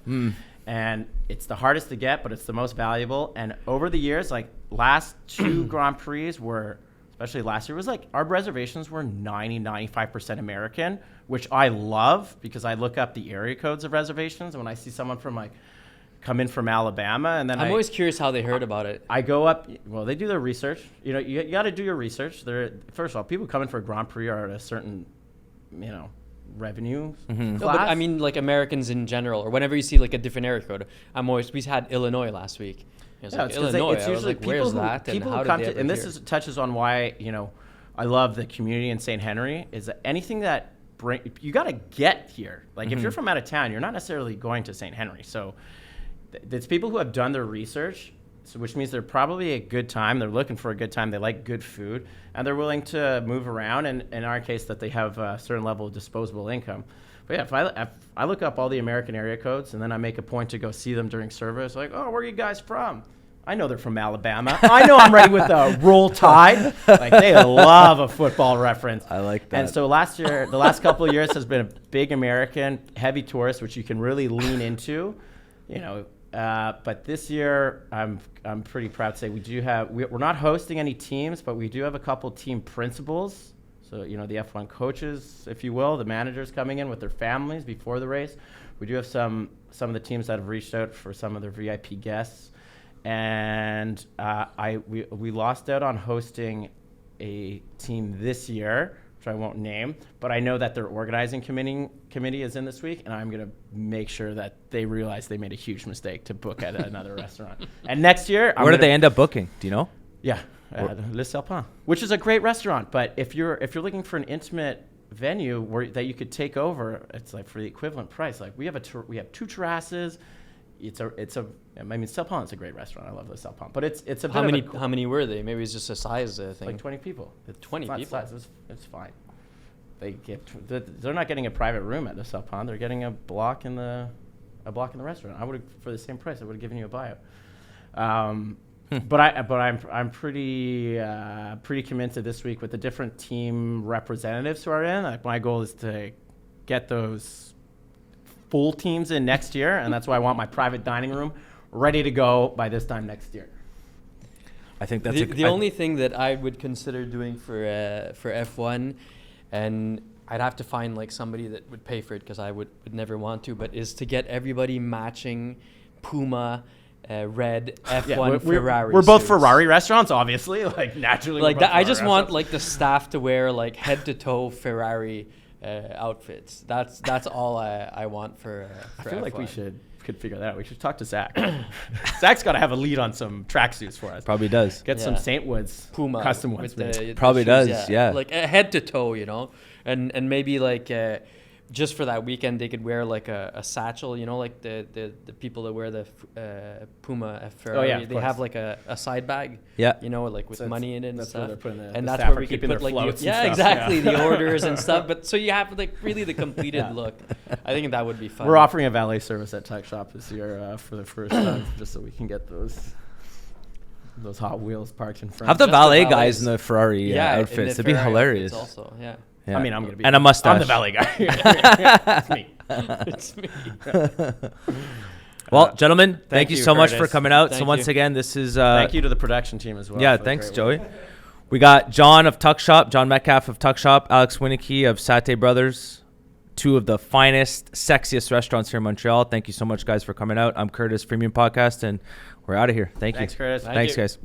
C: And it's the hardest to get, but it's the most valuable. And over the years, like last 2 Grand Prix were, especially last year, was like our reservations were 95% American, which I love because I look up the area codes of reservations. And when I see someone from come in from Alabama, and then
B: I'm always curious how they heard about it.
C: I go up. Well, they do their research. You got to do your research. First of all, people coming for a Grand Prix are at a certain, revenue class.
B: No, but I mean, like Americans in general, or whenever you see like a different area code. We had Illinois last week. It was Illinois.
C: It's
B: I was
C: usually
B: like, where's that? And how did they ever
C: and this
B: hear?
C: touches on why I love the community in St. Henry. Is that anything that you got to get here. Like if you're from out of town, you're not necessarily going to St. Henry. So it's people who have done their research. So which means they're probably a good time. They're looking for a good time. They like good food, and they're willing to move around. And in our case, that they have a certain level of disposable income. But yeah, if I look up all the American area codes, and then I make a point to go see them during service, like, oh, where are you guys from? I know they're from Alabama. I know I'm ready with a Roll Tide. Like they love a football reference.
A: I like that.
C: And so the last couple of years has been a big American heavy tourist, which you can really lean into, But this year, I'm pretty proud to say we're not hosting any teams, but we do have a couple team principals. So the F1 coaches, if you will, the managers coming in with their families before the race. We do have some of the teams that have reached out for some of their VIP guests, and we lost out on hosting a team this year, which I won't name, but I know that their organizing committee is in this week, and I'm going to make sure that they realize they made a huge mistake to book at another restaurant. And next year,
A: where did they end up booking? Do you know?
C: Yeah, Le Serpent, which is a great restaurant. But if you're looking for an intimate venue that you could take over, it's like for the equivalent price. Like we have 2 terraces. Serpent is a great restaurant. I love Le Serpent, but it's a bit
B: How many were they? Maybe it's just a size thing.
C: like 20 people.
B: 20 people.
C: It's fine. They're not getting a private room at the Serpent. They're getting a block in the restaurant. I would have, for the same price, I would have given you a buyout. But I'm pretty committed this week with the different team representatives who are in. Like my goal is to get those full teams in next year, and that's why I want my private dining room ready to go by this time next year.
A: I think that's
B: the only thing that I would consider doing for F1, and I'd have to find like somebody that would pay for it because I would never want to, but is to get everybody matching Puma red F1 Ferrari.
C: We're both
B: suits.
C: Ferrari restaurants, obviously. Like naturally,
B: like that. I just want
C: restaurants.
B: like the staff to wear like head to toe Ferrari outfits. That's all I want for
C: I feel
B: F1.
C: like we could figure that out. We should talk to Zach. Zach's got to have a lead on some tracksuits for us.
A: Probably does.
C: Get some St. Woods
B: Puma
C: custom ones.
A: Probably
B: shoes,
A: does, yeah.
B: Like head to toe, and maybe like just for that weekend they could wear like a satchel, like the people that wear the Puma Ferrari.
C: Oh, yeah,
B: they have like a side bag.
A: Yeah.
B: like with money in it and
C: that's
B: stuff.
C: where they're putting
B: and
C: the
B: that's
C: staff
B: where
C: are
B: we could
C: keeping
B: put
C: their
B: like
C: floats
B: the,
C: and stuff.
B: exactly
C: Yeah.
B: the orders and stuff. But so you have like really the completed look. I think that would be fun.
C: We're offering a valet service at Tuck Shop this year for the first time, just so we can get those Hot Wheels parked in front.
A: Have the
B: Just
A: valet
B: the
A: guys
B: valets.
A: in the Ferrari
B: in
A: outfits.
B: the
A: It'd be
B: Ferrari
A: hilarious.
B: outfits also, yeah.
A: Yeah.
C: I mean, I'm gonna be
A: and a mustache.
C: I'm the valet guy. It's me.
B: It's me.
A: Well, gentlemen, thank you so much for
C: Curtis.
A: coming out. So
B: Thank
A: once
B: you.
A: again, this is
C: Thank you to the production team as well.
A: yeah,
C: for the
A: thanks,
C: great
A: Joey.
C: work.
A: We got John of Tuck Shop, John Metcalfe of Tuck Shop, Alex Winnicki of Satay Brothers, two of the finest, sexiest restaurants here in Montreal. Thank you so much, guys, for coming out. I'm Curtis, Freemium Podcast, and we're out of here. Thanks,
C: Curtis.
A: Thanks, guys.